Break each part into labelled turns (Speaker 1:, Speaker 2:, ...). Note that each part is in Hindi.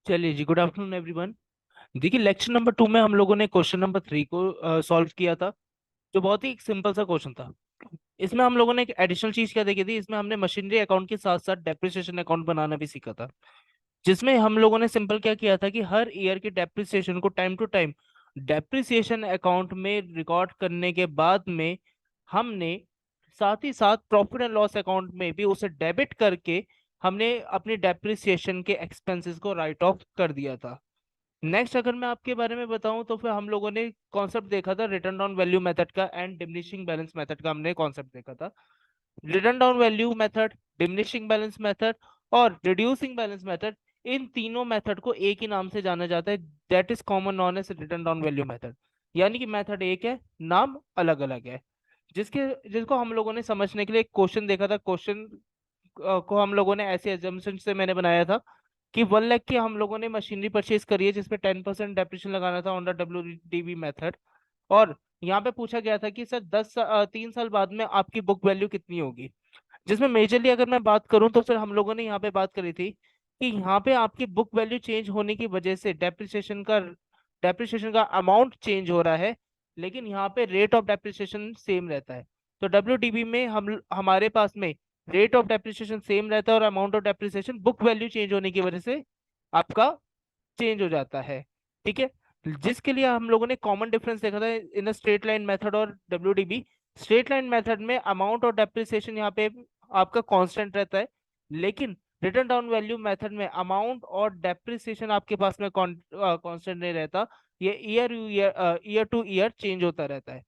Speaker 1: चलिए जी, गुड आफ्टरनून एवरीवन। देखिए, लेक्चर नंबर 2 में हम लोगों ने क्वेश्चन नंबर 3 को सॉल्व किया था, जो बहुत ही सिंपल सा क्वेश्चन था। इसमें हम लोगों ने एक एडिशनल चीज क्या देखी थी, इसमें हमने मशीनरी अकाउंट के साथ साथ डेप्रिसिएशन अकाउंट बनाना भी सीखा था। जिसमें हम लोगों ने सिंपल क्या किया था कि हर ईयर के डेप्रिसिएशन को time to time depreciation account में रिकॉर्ड करने के बाद में हमने साथ ही साथ प्रॉफिट एंड लॉस अकाउंट में भी उसे डेबिट करके हमने अपनी डेप्रिसिएशन के एक्सपेंसेस को राइट ऑफ कर दिया था। नेक्स्ट अगर मैं आपके बारे में बताऊं तो फिर हम लोगों ने कॉन्सेप्ट देखा था रिटर्न डाउन वैल्यू मेथड का एंड डिमिनिशिंग बैलेंस मेथड का, हमने कॉन्सेप्ट देखा था। Return down value method, diminishing balance method और रिड्यूसिंग बैलेंस मेथड, इन तीनों मेथड को एक ही नाम से जाना जाता है, that is common known as written down value method. यानी कि मेथड एक है, नाम अलग अलग है। जिसको हम लोगों ने समझने के लिए एक क्वेश्चन देखा था। क्वेश्चन को हम लोगों ने ऐसे एजम्पशन से मैंने बनाया था कि 1 लाख की हम लोगों ने मशीनरी परचेज करी है, जिसपे 10% डेप्रिसिएशन लगाना था ऑन द WDV मेथड। और यहाँ पे पूछा गया था कि सर 3 साल बाद में आपकी बुक वैल्यू कितनी होगी। जिसमें मेजरली अगर मैं बात करूं तो फिर हम लोगों ने यहाँ पे बात करी थी कि यहाँ पे आपकी बुक वैल्यू चेंज होने की वजह से डेप्रिसिएशन का अमाउंट चेंज हो रहा है, लेकिन यहाँ पे रेट ऑफ डेप्रिसिएशन सेम रहता है। तो WDB में हमारे पास में रेट ऑफ डेप्रिसिएशन सेम रहता है और amount of depreciation book value change होने की वजह से आपका चेंज हो जाता है। ठीक है। जिसके लिए हम लोगों ने कॉमन डिफरेंस देखा था इन अ स्ट्रेट लाइन मेथड और WDB। स्ट्रेट लाइन मेथड में अमाउंट और डेप्रिसिएशन यहाँ पे आपका कांस्टेंट रहता है, लेकिन रिटर्न डाउन वैल्यू मेथड में अमाउंट और डेप्रिसिएशन आपके पास में कांस्टेंट नहीं रहता। ये ईयर टू ईयर चेंज होता रहता है।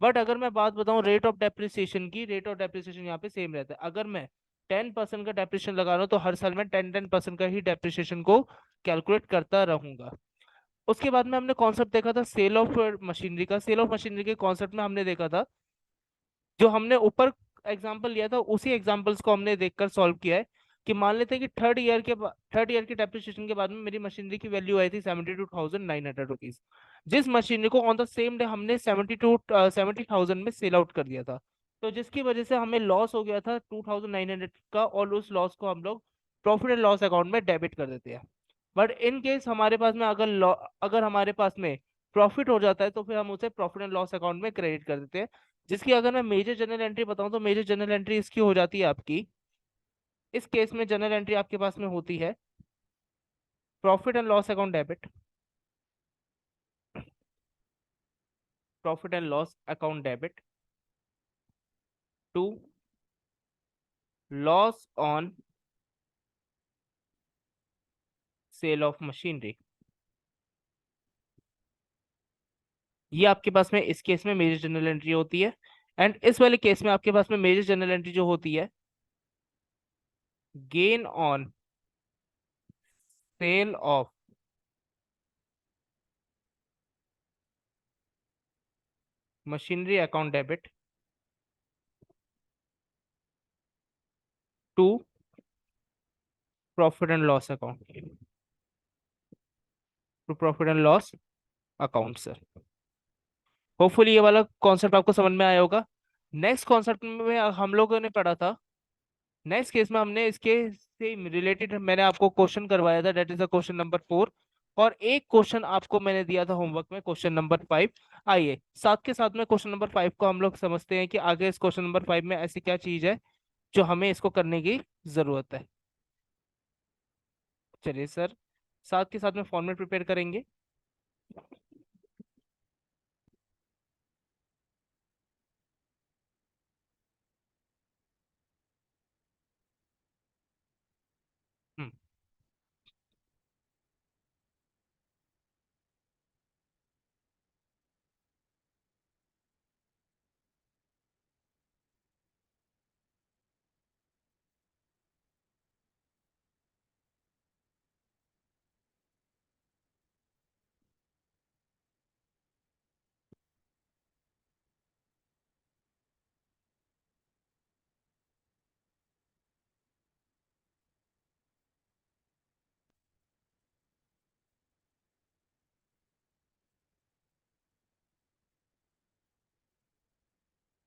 Speaker 1: बट अगर मैं बात बताऊं रेट ऑफ डेप्रिसिएशन की, रेट ऑफ डेप्रिसिएशन यहाँ पे सेम रहता है। अगर मैं 10% का डेप्रिसिएशन लगा रहा हूँ तो हर साल में 10% का ही डेप्रिसिएशन को कैलकुलेट करता रहूंगा। उसके बाद में हमने कॉन्सेप्ट देखा था सेल ऑफ मशीनरी का। सेल ऑफ मशीनरी के कॉन्सेप्ट में हमने देखा था, जो हमने ऊपर एग्जांपल लिया था उसी एग्जांपल्स को हमने देखकर सॉल्व किया है। कि मान लेते हैं कि थर्ड ईयर के डेप्रिसिएशन के बाद में मेरी मशीनरी की वैल्यू आई थी 72,900 रुपीज। जिस मशीनरी को ऑन द सेम डे हमने 70,000 में सेल आउट कर दिया था, तो जिसकी वजह से हमें लॉस हो गया था 2,900 का, और उस लॉस को हम लोग प्रॉफिट एंड लॉस अकाउंट में डेबिट कर देते हैं। बट इन केस हमारे पास में अगर हमारे पास में प्रॉफिट हो जाता है तो फिर हम उसे प्रॉफिट एंड लॉस अकाउंट में क्रेडिट कर देते हैं। जिसकी अगर मैं मेजर जर्नल एंट्री बताऊं तो मेजर जर्नल एंट्री इसकी हो जाती है आपकी, इस केस में जर्नल एंट्री आपके पास में होती है profit and loss account debit, profit and loss account debit to loss on sale of machinery. ये आपके पास में इस केस में मेजर जर्नल एंट्री होती है। एंड इस वाले केस में आपके पास में मेजर जर्नल एंट्री जो होती है, gain on sale of machinery account debit to profit and loss account, to profit and loss account sir. Hopefully ये वाला कॉन्सेप्ट आपको समझ में आया होगा। नेक्स्ट कॉन्सेप्ट में हम लोगों ने पढ़ा था, नेक्स्ट केस में हमने इसके से रिलेटेड मैंने आपको क्वेश्चन करवाया था, that is the question number 4। और एक क्वेश्चन आपको मैंने दिया था होमवर्क में, क्वेश्चन नंबर 5। आइए साथ के साथ में क्वेश्चन नंबर 5 को हम लोग समझते हैं कि आगे इस क्वेश्चन नंबर 5 में ऐसी क्या चीज है जो हमें इसको करने की जरूरत है। चलिए सर, साथ के साथ में फॉर्मेट प्रिपेयर करेंगे। हम्म,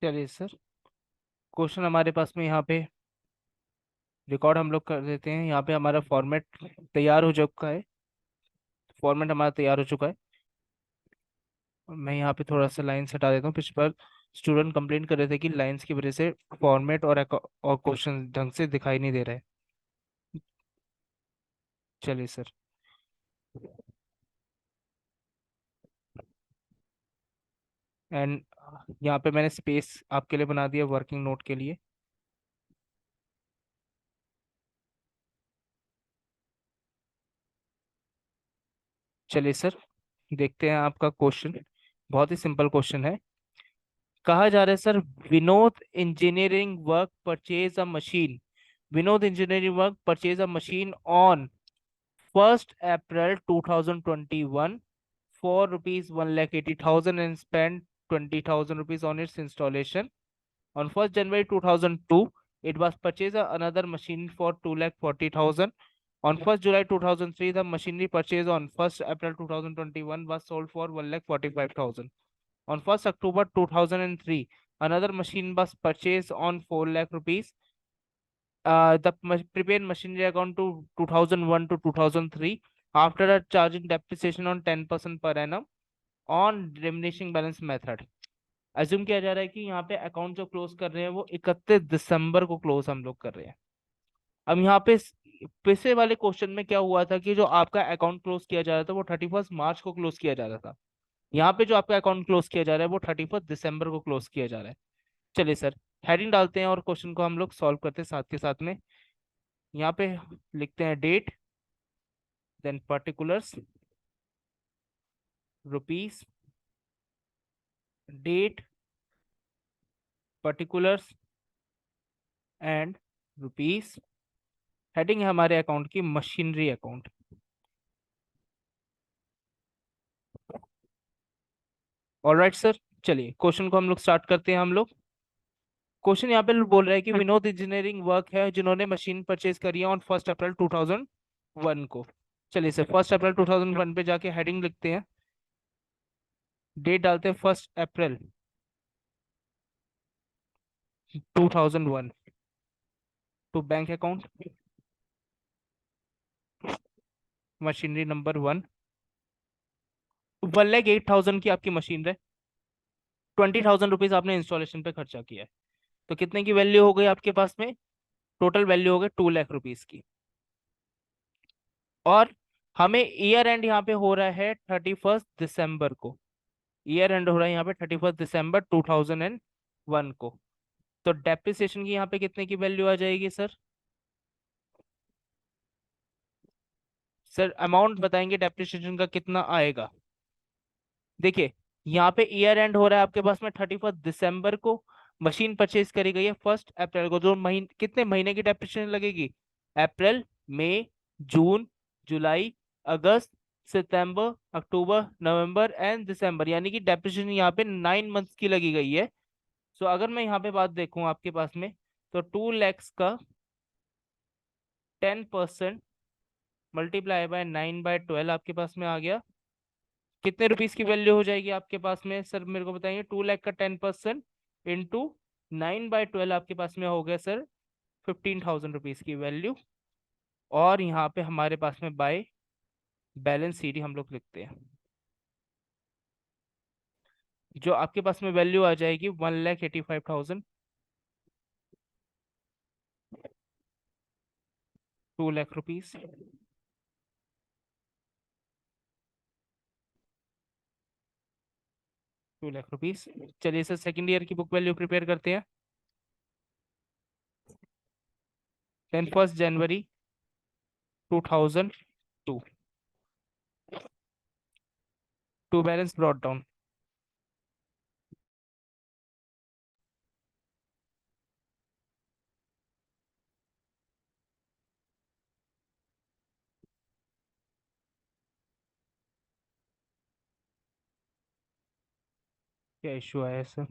Speaker 1: चलिए सर, क्वेश्चन हमारे पास में यहाँ पे रिकॉर्ड हम लोग कर देते हैं। यहाँ पे हमारा फॉर्मेट तैयार हो चुका है। फॉर्मेट हमारा तैयार हो चुका है। मैं यहाँ पे थोड़ा सा लाइन्स हटा देता हूँ। पिछली बार स्टूडेंट कंप्लेंट कर रहे थे कि लाइन्स की वजह से फॉर्मेट और क्वेश्चन ढंग से दिखाई नहीं दे रहे। चलिए सर। एंड यहाँ पे मैंने स्पेस आपके लिए बना दिया वर्किंग नोट के लिए। चलिए सर, देखते हैं आपका क्वेश्चन। बहुत ही सिंपल क्वेश्चन है। कहा जा रहा है sir, Vinod engineering work purchase a machine, Vinod engineering work purchase a machine on 1st April 2021 for rupees 1,80,000 and spent 20,000 rupees on its installation. On 1st January 2002, it was purchased another machine for 2,40,000. On 1st July 2003, the machinery purchased on 1st April 2021 was sold for 1,45,000. On 1st October 2003, another machine was purchased on 4 lakh rupees. The prepaid machinery account to 2001 to 2003 after a charging depreciation on 10% per annum on diminishing balance method. Assume किया जा रहा है कि यहाँ पे अकाउंट जो क्लोज कर रहे हैं वो 31 दिसंबर को क्लोज हम लोग कर रहे हैं। अब यहाँ पे पिछले वाले क्वेश्चन में क्या हुआ था कि जो आपका अकाउंट क्लोज किया जा रहा था वो 31 मार्च को क्लोज किया जा रहा था। यहाँ पे जो आपका अकाउंट क्लोज किया जा रहा है वो 31 दिसंबर को क्लोज किया जा रहा है। चलिए सर, हेडिंग डालते हैं और क्वेश्चन को हम लोग सॉल्व करते हैं साथ के साथ में। यहाँ पे लिखते हैं date, then particulars, rupees, date, particulars and rupees. Heading है हमारे अकाउंट की मशीनरी अकाउंट। ऑलराइट सर, चलिए क्वेश्चन को हम लोग स्टार्ट करते हैं हम लोग। क्वेश्चन यहाँ पे बोल रहा है कि विनोद इंजीनियरिंग वर्क है जिन्होंने मशीन परचेज करी है ऑन 1st April 2001 को। चलिए सर, 1st April 2001 पे जाके हेडिंग लिखते हैं, डेट डालते हैं 1st April 2001 to bank account, machinery number 1। 1,08,000 की आपकी मशीन है, 20,000 रुपीज आपने इंस्टॉलेशन पे खर्चा किया है। तो कितने की वैल्यू हो गई आपके पास में? टोटल वैल्यू हो गई 2 लाख रुपीज की। और हमें ईयर एंड यहाँ पे हो रहा है 31 दिसंबर को। ईयर एंड हो रहा है यहाँ पे 31 दिसंबर 2001 को। तो डेप्रिसिएशन की यहाँ पे कितने की वैल्यू आ जाएगी सर? सर अमाउंट बताएंगे डेप्रिसिएशन का कितना आएगा। देखिए, यहाँ पे ईयर एंड हो रहा है आपके पास में 31 दिसंबर को, मशीन परचेज करी गई है 1st April को। जो महीने, कितने महीने की डेप्रिसिएशन लगेगी? अप्रैल, मई, जून, जुलाई, अगस्त, सितंबर, अक्टूबर, नवंबर एंड दिसंबर, यानी कि डेप्रिसिएशन यहाँ पे 9 मंथ्स की लगी गई है। सो अगर मैं यहाँ पे बात देखूँ आपके पास में, तो 2 लैक्स का 10% मल्टीप्लाई बाय 9/12 आपके पास में आ गया। कितने रुपीस की वैल्यू हो जाएगी आपके पास में सर, मेरे को बताइए। 2 लाख का 10% इंटू 9/12 आपके पास में हो गया सर 15,000 रुपीज की वैल्यू। और यहाँ पे हमारे पास में बाय बैलेंस सीडी हम लोग लिखते हैं, जो आपके पास में वैल्यू आ जाएगी 1,85,000, 2 लाख रुपीज, 2 लाख रुपीज। चलिए सर, सेकंड ईयर की बुक वैल्यू प्रिपेयर करते हैं। 1st January 2002 to balance brought down. क्या इशू आया है सर?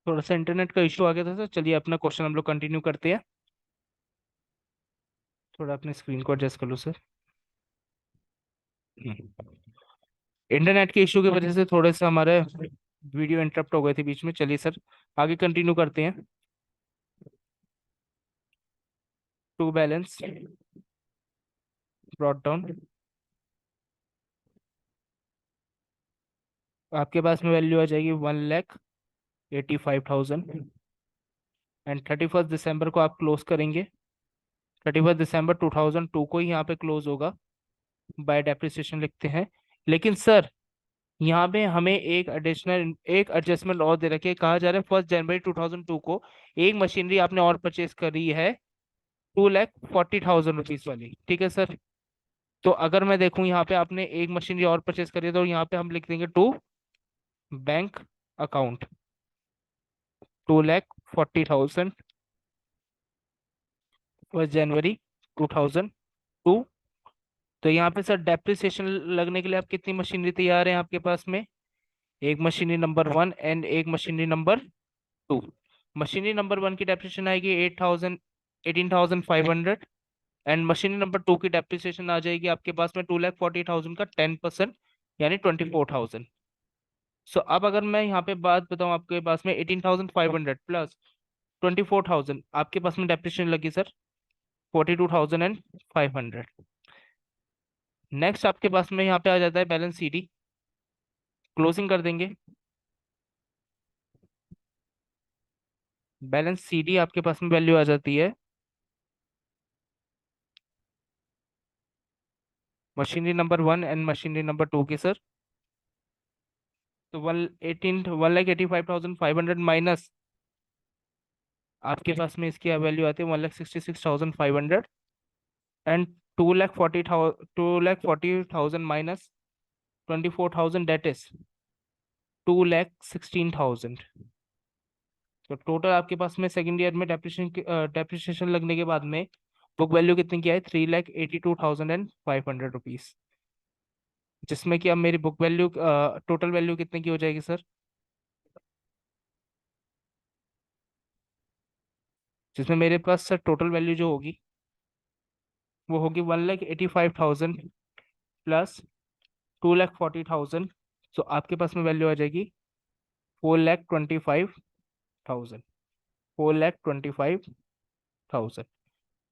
Speaker 1: थोड़ा सा इंटरनेट का इशू आ गया था सर, चलिए अपना क्वेश्चन हम लोग कंटिन्यू करते हैं। थोड़ा अपने स्क्रीन को एडजस्ट कर लो सर। इंटरनेट के इशू की वजह से थोड़े से हमारे वीडियो इंटरप्ट हो गए थे बीच में। चलिए सर आगे कंटिन्यू करते हैं। टू बैलेंस ब्रॉट डाउन, आपके पास में वैल्यू आ जाएगी 1,85,000 एंड 31 दिसंबर को आप क्लोज करेंगे। 31 दिसंबर 2002 को ही यहाँ पे क्लोज होगा, बाय डेप्रिसिएशन लिखते हैं। लेकिन सर यहाँ पे हमें एक एडिशनल एक एडजस्टमेंट और दे रखे, कहा जा रहा है 1 जनवरी 2002 को एक मशीनरी आपने और परचेज करी है 2,40,000 रुपीज वाली, ठीक है सर। तो अगर मैं देखूं यहाँ पे आपने एक मशीनरी और परचेज करी है, तो यहाँ पे हम लिख देंगे टू बैंक अकाउंट 2,40,000 1 जनवरी 2002। तो यहाँ पे सर डेप्रिसिएशन लगने के लिए आप कितनी मशीनरी तैयार है आपके पास में? एक मशीनरी नंबर 1 एंड एक मशीनरी नंबर 2। मशीनरी नंबर 1 की डेप्रिसिएशन आएगी 18,500 एंड मशीनरी नंबर 2 की डेप्रिसिएशन आ जाएगी आपके पास में 2,40,000 का 10% यानी 24,000। सो अब अगर मैं यहाँ पे बात बताऊँ, आपके पास में 18,500 प्लस 24,000 आपके पास में डेप्रिसिएशन लगी सर 42,500। नेक्स्ट आपके पास में यहाँ पे आ जाता है बैलेंस सीडी, क्लोजिंग कर देंगे। बैलेंस सीडी आपके पास में वैल्यू आ जाती है machinery number 1 and machinery number 2 की सर। तो 1,85,500 माइनस आपके पास में इसकी वैल्यू आती है 1,66,500 एंड 2,40,000 माइनस 24,000 डेट इज 2,16,000। तो टोटल आपके पास में सेकेंड ईयर में डेप्रिसिएशन लगने के बाद में बुक वैल्यू कितनी की है? 3,82,500 रुपीज, जिसमें कि अब मेरी बुक वैल्यू टोटल वैल्यू कितने की हो जाएगी सर? जिसमें मेरे पास सर टोटल वैल्यू जो होगी वो होगी 1,85,000 प्लस 2,40,000। तो आपके पास में वैल्यू आ जाएगी 4,25,000। 4,25,000।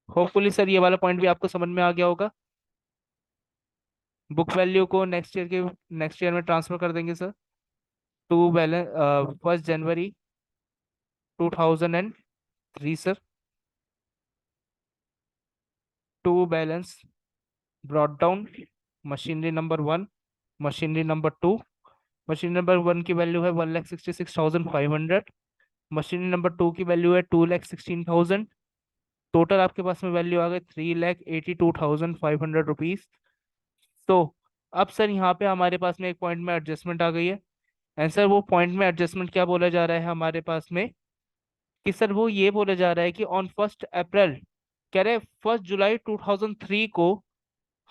Speaker 1: होपफुली सर ये वाला पॉइंट भी आपको समझ में आ गया होगा। बुक वैल्यू को नेक्स्ट ईयर में ट्रांसफर कर देंगे sir. To balance 1 January 2003 sir. To balance brought down machinery number 1, machinery number 2। Machinery number 1 की वैल्यू है 1,66,500, मशीनरी नंबर 2 की वैल्यू है 2,16,000। टोटल आपके पास में वैल्यू आ गई 3,82,500 रुपीज। तो अब सर यहाँ पे हमारे पास में एक पॉइंट में एडजस्टमेंट आ गई है। एंड सर वो पॉइंट में एडजस्टमेंट क्या बोला जा रहा है हमारे पास में, कि सर वो ये बोला जा रहा है कि ऑन 1 अप्रैल, कह रहे 1 जुलाई 2003 को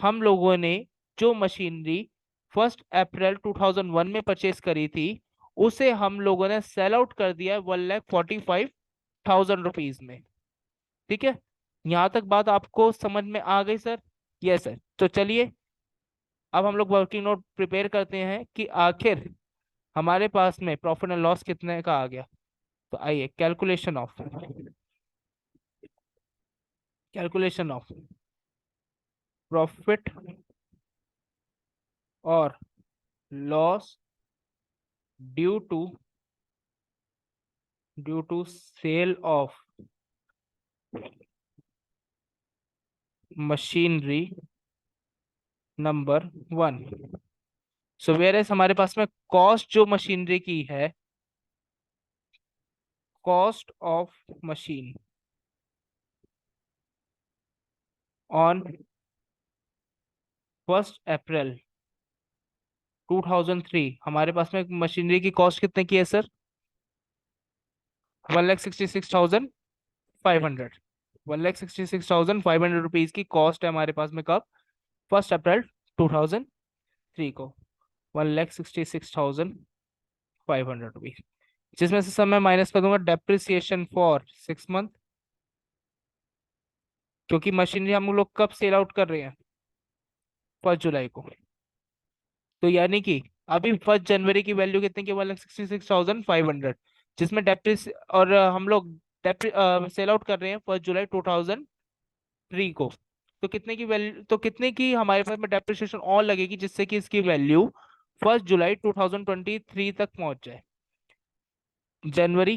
Speaker 1: हम लोगों ने जो मशीनरी 1 अप्रैल 2001 में परचेस करी थी उसे हम लोगों ने सेल आउट कर दिया 1,45,000 रुपीज में। ठीक है, यहाँ तक बात आपको समझ में आ गई सर? Yes sir. तो चलिए अब हम लोग वर्किंग नोट प्रिपेयर करते हैं कि आखिर हमारे पास में प्रॉफिट एंड लॉस कितने का आ गया। तो आइए कैलकुलेशन ऑफ प्रॉफिट और loss due to sale of machinery number 1। So where as हमारे पास में कॉस्ट जो मशीनरी की है, cost of machine on 1 April 2003 हमारे पास में मशीनरी की कॉस्ट कितने की है सर? 1,66,500। 1,66,500 रुपीज की कॉस्ट है हमारे पास में कब? 1 अप्रैल 2003 को। 1,66,500 500 रुपीज, जिसमें से सर मैं माइनस कर दूंगा डेप्रिसिएशन फॉर 6 मंथ, क्योंकि मशीनरी हम लोग कब सेल आउट कर रहे हैं, 1 जुलाई को। तो यानी कि अभी 1 जनवरी की वैल्यू कितने की, 1,66,500, जिसमें डेप्रिस और हम लोग सेल आउट कर रहे हैं 1 जुलाई 2003 को। तो कितने की वैल्यू, तो कितने की हमारे पास में डेप्रिसिएशन और लगेगी, जिससे कि इसकी वैल्यू 1 जुलाई 2023 तक पहुंच जाए। जनवरी,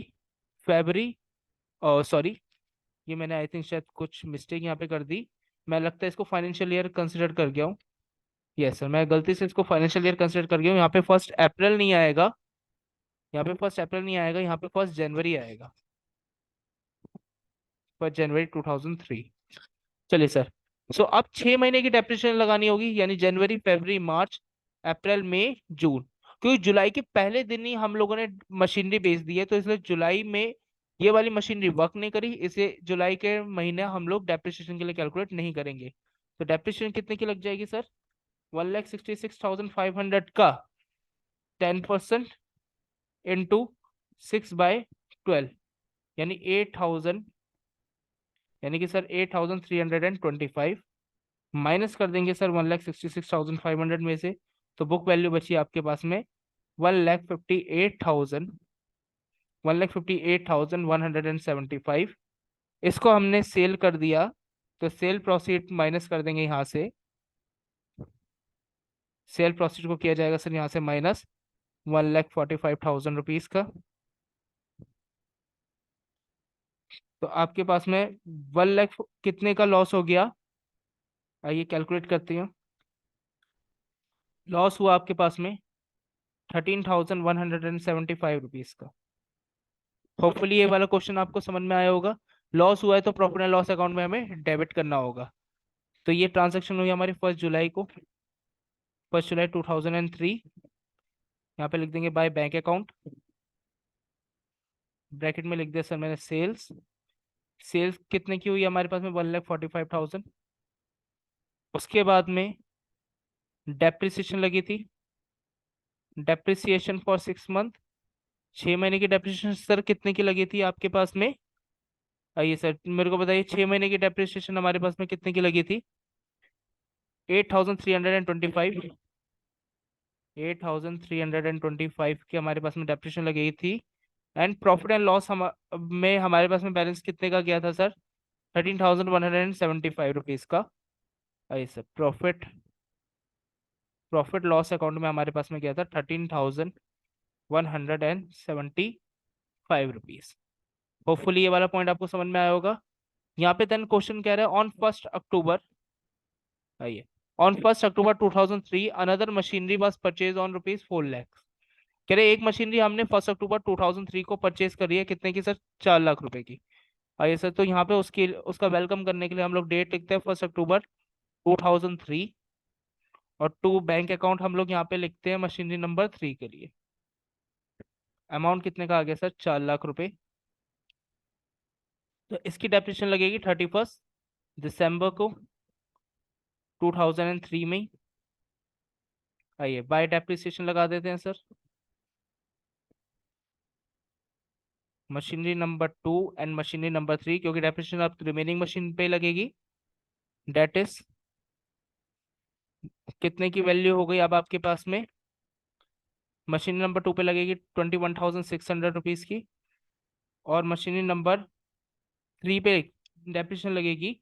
Speaker 1: फेबररी, सॉरी, ये मैंने आई थिंक शायद कुछ मिस्टेक यहाँ पे कर दी। मैं लगता है इसको फाइनेंशियल ईयर कंसिडर कर गया हूँ। यस सर, मैं गलती से इसको फाइनेंशियल ईयर कंसिडर कर गया हूँ। यहाँ पे 1 अप्रैल नहीं आएगा, यहाँ पे 1 अप्रैल नहीं आएगा, यहाँ पे 1 जनवरी आएगा, 1 जनवरी 2003। चलिए सर, सो अब 6 महीने की डेप्रिसिएशन लगानी होगी, यानी जनवरी, फरवरी, मार्च, अप्रैल, मई, जून। क्योंकि जुलाई के पहले दिन ही हम लोगों ने मशीनरी बेच दी है, तो इसलिए जुलाई में ये वाली मशीनरी वर्क नहीं करी, इसे जुलाई के महीने हम लोग डेप्रिसिएशन के लिए कैलकुलेट नहीं करेंगे। तो डेप्रिसिएशन कितने की लग जाएगी सर, 1,66,500 का 10% इंटू 6/12, यानी 8,000, यानी कि सर 8,325 माइनस कर देंगे सर 1,66,500 में से। तो बुक वैल्यू बची आपके पास में 1,58,000, 1,58,175। इसको हमने सेल कर दिया, तो सेल प्रोसीड माइनस कर देंगे यहाँ से, सेल प्रोसीड को किया जाएगा सर यहाँ से माइनस 1,45,000 रुपीज का। तो आपके पास में 1 लाख कितने का लॉस हो गया, आइए कैलकुलेट करते हैं। लॉस हुआ आपके पास में 13,175 रुपीज का। होपफुली ये वाला क्वेश्चन आपको समझ में आया होगा। लॉस हुआ है तो प्रॉफिट एंड लॉस अकाउंट में हमें डेबिट करना होगा। तो ये ट्रांजैक्शन हुई हमारी 1 जुलाई को, 1 जुलाई 2003। यहाँ पे लिख देंगे बाय बैंक अकाउंट, ब्रैकेट में लिख दिया सर मैंने सेल्स। सेल्स कितने की हुई हमारे पास में, 1,45,000। उसके बाद में डेप्रिसिएशन लगी थी, डेप्रिसिएशन फॉर 6 मंथ, 6 महीने की डेप्रिसिएशन सर कितने की लगी थी आपके पास में, आइए सर मेरे को बताइए, 6 महीने की डेप्रिसिएशन हमारे पास में कितने की लगी थी, 8,325, 8,325 की हमारे पास में डेप्रिसिएशन लगी थी। एंड प्रॉफिट एंड लॉस हम में हमारे पास में बैलेंस कितने का गया था सर, 13,175 रुपीज का। आइए sir, profit profit loss account में हमारे पास में गया था 13,175 रुपीज। होपफुली ये वाला पॉइंट आपको समझ में आया होगा। यहाँ पे देन क्वेश्चन कह रहा है ऑन 1 अक्टूबर, आइए, on 1 October 2003 another machinery was purchase on rupees 4 lakh. कह रहे एक मशीनरी हमने 1 अक्टूबर 2003 को परचेज करी है, कितने की सर, 4 लाख रुपए की। आइए सर, तो यहाँ पे उसकी उसका वेलकम करने के लिए हम लोग डेट लिखते हैं 1 अक्टूबर 2003, और टू बैंक अकाउंट हम लोग यहाँ पे लिखते हैं मशीनरी नंबर 3 के लिए। अमाउंट कितने का आ गया सर, 4 लाख रुपए। तो इसकी डेप्रिसिएशन लगेगी 31 दिसंबर को 2003 में ही। आइए बाय डेप्रिसिएशन लगा देते हैं sir, machinery number 2 and machinery number 3, क्योंकि डेप्रिसिएशन अब रिमेनिंग मशीन पे लगेगी। डेट इज कितने की वैल्यू हो गई अब आपके पास में, मशीनरी नंबर 2 पे लगेगी 21,600 रुपीज की, और मशीनरी नंबर 3 पे डेप्रिसिएशन लगेगी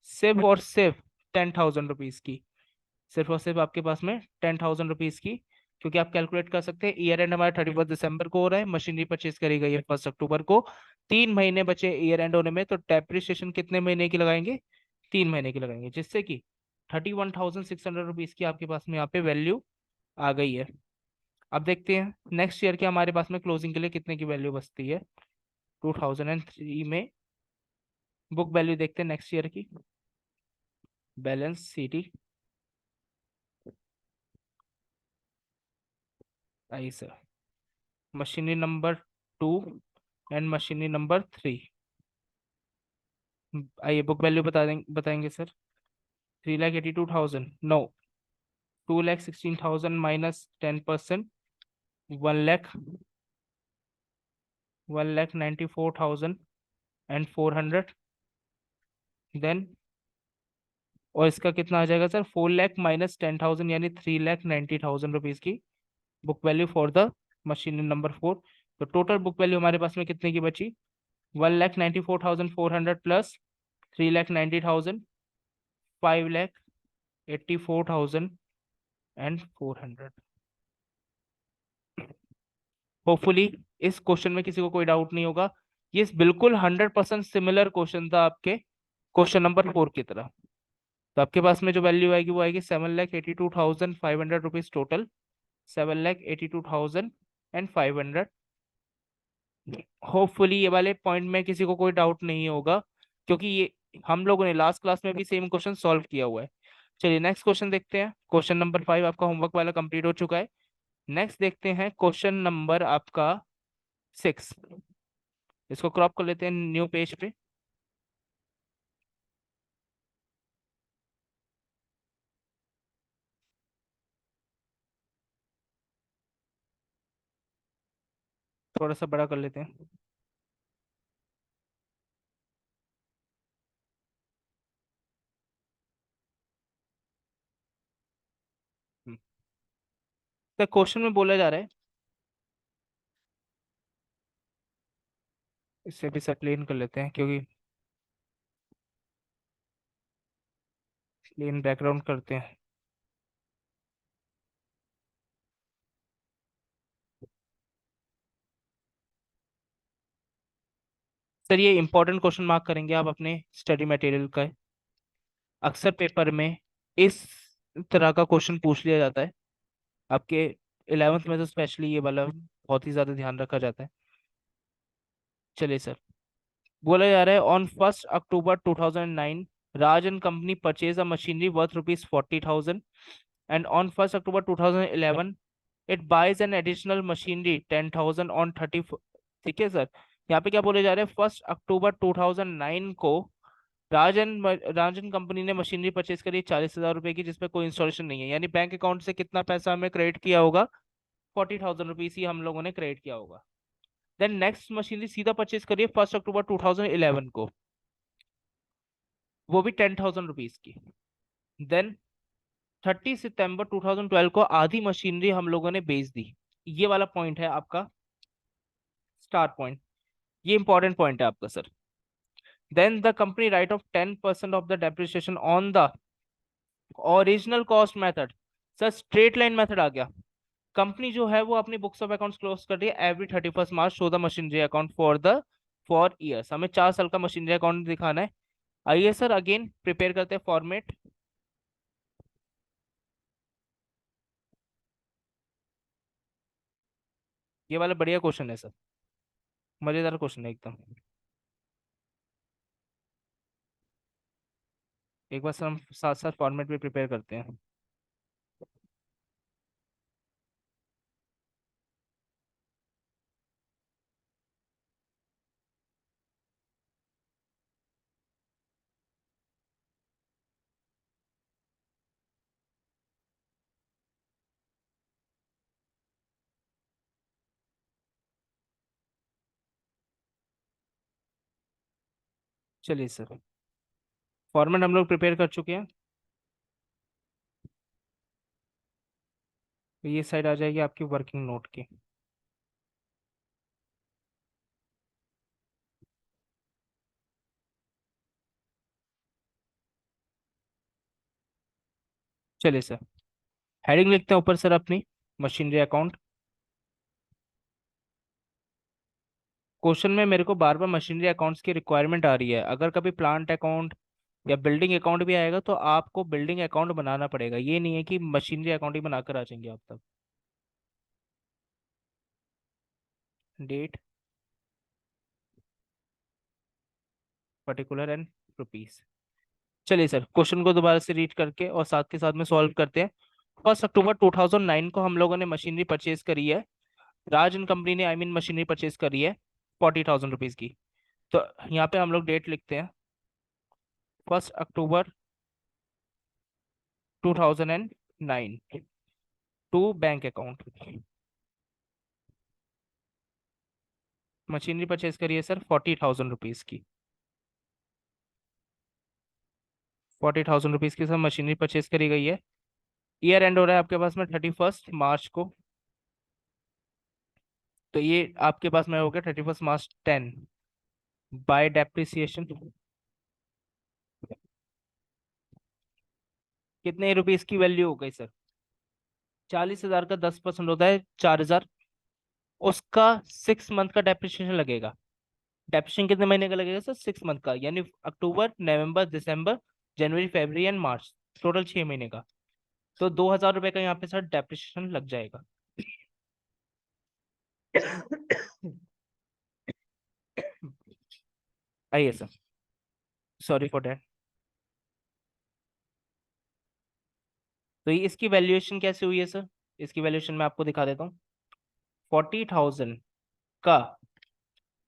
Speaker 1: सिर्फ और सिर्फ 10,000 रुपीज की, सिर्फ और सिर्फ आपके पास में 10,000 रुपीज की। क्योंकि आप कैलकुलेट कर सकते हैं ईयर एंड हमारा 31 दिसंबर को हो रहा है, मशीनरी परचेज करी गई है 1 अक्टूबर को, 3 महीने बचे ईयर एंड होने में, तो डेप्रिसिएशन कितने महीने की लगाएंगे, 3 महीने की लगाएंगे, जिससे कि 31,600 रुपीज की आपके पास में यहाँ पे वैल्यू आ गई है। अब देखते हैं नेक्स्ट ईयर के हमारे पास में क्लोजिंग के लिए कितने की वैल्यू बचती है 2003 में। बुक वैल्यू देखते हैं नेक्स्ट ईयर की, बैलेंस सीटी, आई sir, machinery number 2 and machinery number 3। आइए बुक वैल्यू बताएंगे sir, 3,82,000, no, 2,16,000 minus 10%, 1 lakh 1,94,400। Then और इसका कितना आ जाएगा सर? 4 लाख माइनस 10,000 यानी 3,90,000 रुपीज की book value for the machine number 4। तो टोटल बुक वैल्यू हमारे पास में कितने की बची? 1,94,400 प्लस 3,90,000, 5,84,400। होपफुली इस क्वेश्चन में किसी को कोई डाउट नहीं होगा। ये बिल्कुल 100% सिमिलर क्वेश्चन था आपके क्वेश्चन नंबर 4 की तरह। तो आपके पास में जो वैल्यू आएगी वो आएगी 7,82,500 रुपीज टोटल। 7,82,500। होपफुली ये वाले पॉइंट में किसी को कोई डाउट नहीं होगा, क्योंकि ये हम लोगों ने लास्ट क्लास में भी सेम क्वेश्चन सॉल्व किया हुआ है। चलिए नेक्स्ट क्वेश्चन देखते हैं। क्वेश्चन नंबर 5 आपका होमवर्क वाला कंप्लीट हो चुका है। नेक्स्ट देखते हैं क्वेश्चन नंबर आपका 6। इसको क्रॉप कर लेते हैं न्यू पेज पे। थोड़ा सा बड़ा कर लेते हैं। तो क्वेश्चन में बोला जा रहा है, इससे भी सब क्लीन कर लेते हैं क्योंकि क्लीन बैकग्राउंड करते हैं। सर ये इंपॉर्टेंट क्वेश्चन मार्क करेंगे आप अपने स्टडी मटेरियल का। अक्सर पेपर में इस तरह का क्वेश्चन पूछ लिया जाता है आपके 11th में, तो स्पेशली ये वाला बहुत ही ज्यादा ध्यान रखा जाता है। चलिए सर, बोला जा रहा है on 1 October 2009 Raj and company purchase a machinery worth ₹40,000 and on 1 October 2011 it buys an additional machinery 10,000 on 30। ठीक है सर, यहाँ पे क्या बोले जा रहे हैं? 1 अक्टूबर 2009 को राजन कंपनी ने मशीनरी परचेज करी 40,000 रुपए की, जिसपे कोई इंस्टॉलेशन नहीं है, यानी बैंक अकाउंट से कितना पैसा हमें क्रेडिट किया होगा? 40,000 रुपीज ही हम लोगों ने क्रेडिट किया होगा। देन नेक्स्ट मशीनरी सीधा परचेज करिए 1 अक्टूबर 2011 को, वो भी 10,000 रुपीज की। देन 30 सितंबर 2012 को आधी मशीनरी हम लोगों ने बेच दी। ये वाला पॉइंट है आपका स्टार पॉइंट, ये इंपॉर्टेंट पॉइंट है आपका sir. Then the company write off 10% of the depreciation on the original cost method. Sir straight line method आ गया। कंपनी जो है वो अपनी बुक्स ऑफ अकाउंट्स क्लोज कर रही है every 31 March, show the machinery account for years. हमें 4 साल का मशीनरी अकाउंट दिखाना है। आइए सर अगेन प्रिपेयर करते हैं फॉर्मेट। ये वाला बढ़िया क्वेश्चन है सर, मजेदार क्वेश्चन है एकदम। एक बार सर हम साथ साथ फॉर्मेट भी प्रिपेयर करते हैं। चलिए सर, फॉर्मेट हम लोग प्रिपेयर कर चुके हैं। तो ये साइड आ जाएगी आपकी वर्किंग नोट की। चलिए सर, हेडिंग लिखते हैं ऊपर सर अपनी, मशीनरी अकाउंट। क्वेश्चन में मेरे को बार बार मशीनरी अकाउंट्स की रिक्वायरमेंट आ रही है। अगर कभी प्लांट अकाउंट या बिल्डिंग अकाउंट भी आएगा तो आपको बिल्डिंग अकाउंट बनाना पड़ेगा, ये नहीं है कि मशीनरी अकाउंट ही बनाकर आ जाएंगे आप तब। Date, particular and rupees. चलिए सर, क्वेश्चन को दोबारा से रीड करके और साथ के साथ में सॉल्व करते हैं। 1 अक्टूबर 2009 को हम लोगों ने मशीनरी परचेज करी है, राज एंड कंपनी ने आई मीन मशीनरी परचेज करी है 40,000 रुपीज की। तो यहाँ पे हम लोग डेट लिखते हैं 1 October 2009 to bank account. Machinery purchase करी है सर 40,000 रुपीज की। 40,000 रुपीज की सर मशीनरी परचेज करी गई है। ईयर एंड हो रहा है आपके पास में 31 मार्च को। तो ये आपके पास में हो गया 31 मार्च 10 बाय डेप्रिसिएशन। कितने रुपीस की वैल्यू हो गई सर? 40,000 का 10% होता है 4,000। उसका 6 मंथ का डेप्रिसिएशन लगेगा। डेप्रिसिएशन कितने महीने का लगेगा सर? 6 मंथ का, यानी अक्टूबर, नवंबर, दिसंबर, जनवरी, फरवरी एंड मार्च। टोटल 6 महीने का। तो 2,000 रुपये का यहाँ पे सर डेप्रिसिएशन लग जाएगा। आइए सर, सॉरी फॉर डैट। तो ये इसकी वैल्यूएशन कैसे हुई है सर? इसकी वैल्यूएशन मैं आपको दिखा देता हूँ। 40,000 का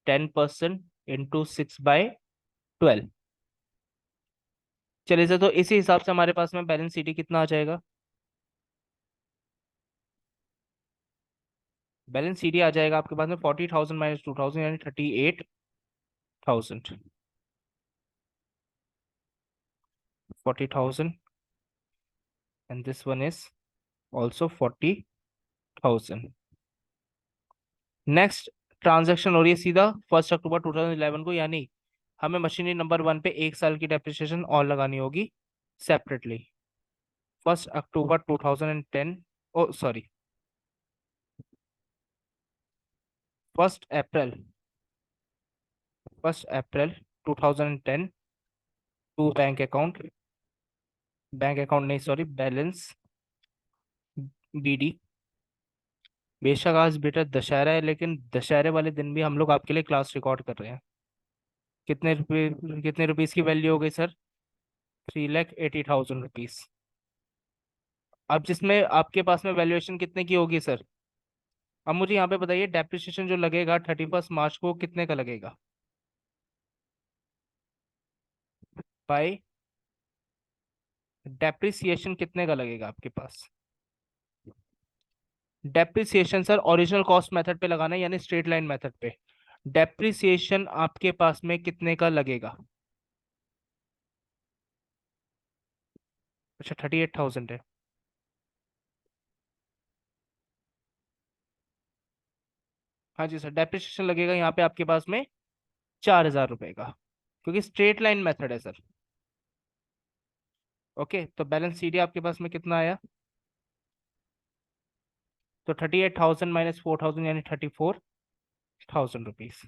Speaker 1: 10% इंटू 6/12। चलिए सर, तो इसी हिसाब से हमारे पास में बैलेंस सीटी कितना आ जाएगा? बैलेंस सीटी आ जाएगा आपके पास में 40,000 माइनस 2,000 यानी 38,000। 40,000 and this one is also 40,000। Next transaction हो रही है सीधा 1 अक्टूबर 2011 को, यानी हमें मशीनरी नंबर 1 पे 1 साल की डेप्रिसिएशन और लगानी होगी separately. 1 October 2010, oh sorry, 1 April 2010 to bank account नहीं सॉरी, बैलेंस बीडी। बेशक आज बेटा दशहरा है, लेकिन दशहरे वाले दिन भी हम लोग आपके लिए क्लास रिकॉर्ड कर रहे हैं। कितने रुपीस की वैल्यू हो गई सर? 3,80,000 रुपीज। अब जिसमें आपके पास में वैल्यूएशन कितने की होगी सर? अब मुझे यहाँ पे बताइए, डेप्रिसिएशन जो लगेगा 31 मार्च को कितने का लगेगा? बाय डेप्रिसिएशन कितने का लगेगा आपके पास? Depreciation sir original cost method पे लगाना है, यानी स्ट्रेट लाइन मेथड पे। डेप्रिसिएशन आपके पास में कितने का लगेगा? अच्छा, 38,000 है। हाँ जी सर, डेप्रिसिएशन लगेगा यहाँ पे आपके पास में 4,000 रुपए का, क्योंकि स्ट्रेट लाइन मेथड है सर। ओके, तो बैलेंस सीडी आपके पास में कितना आया? तो 38,000 माइनस 4,000 यानी 34,000 रुपीज।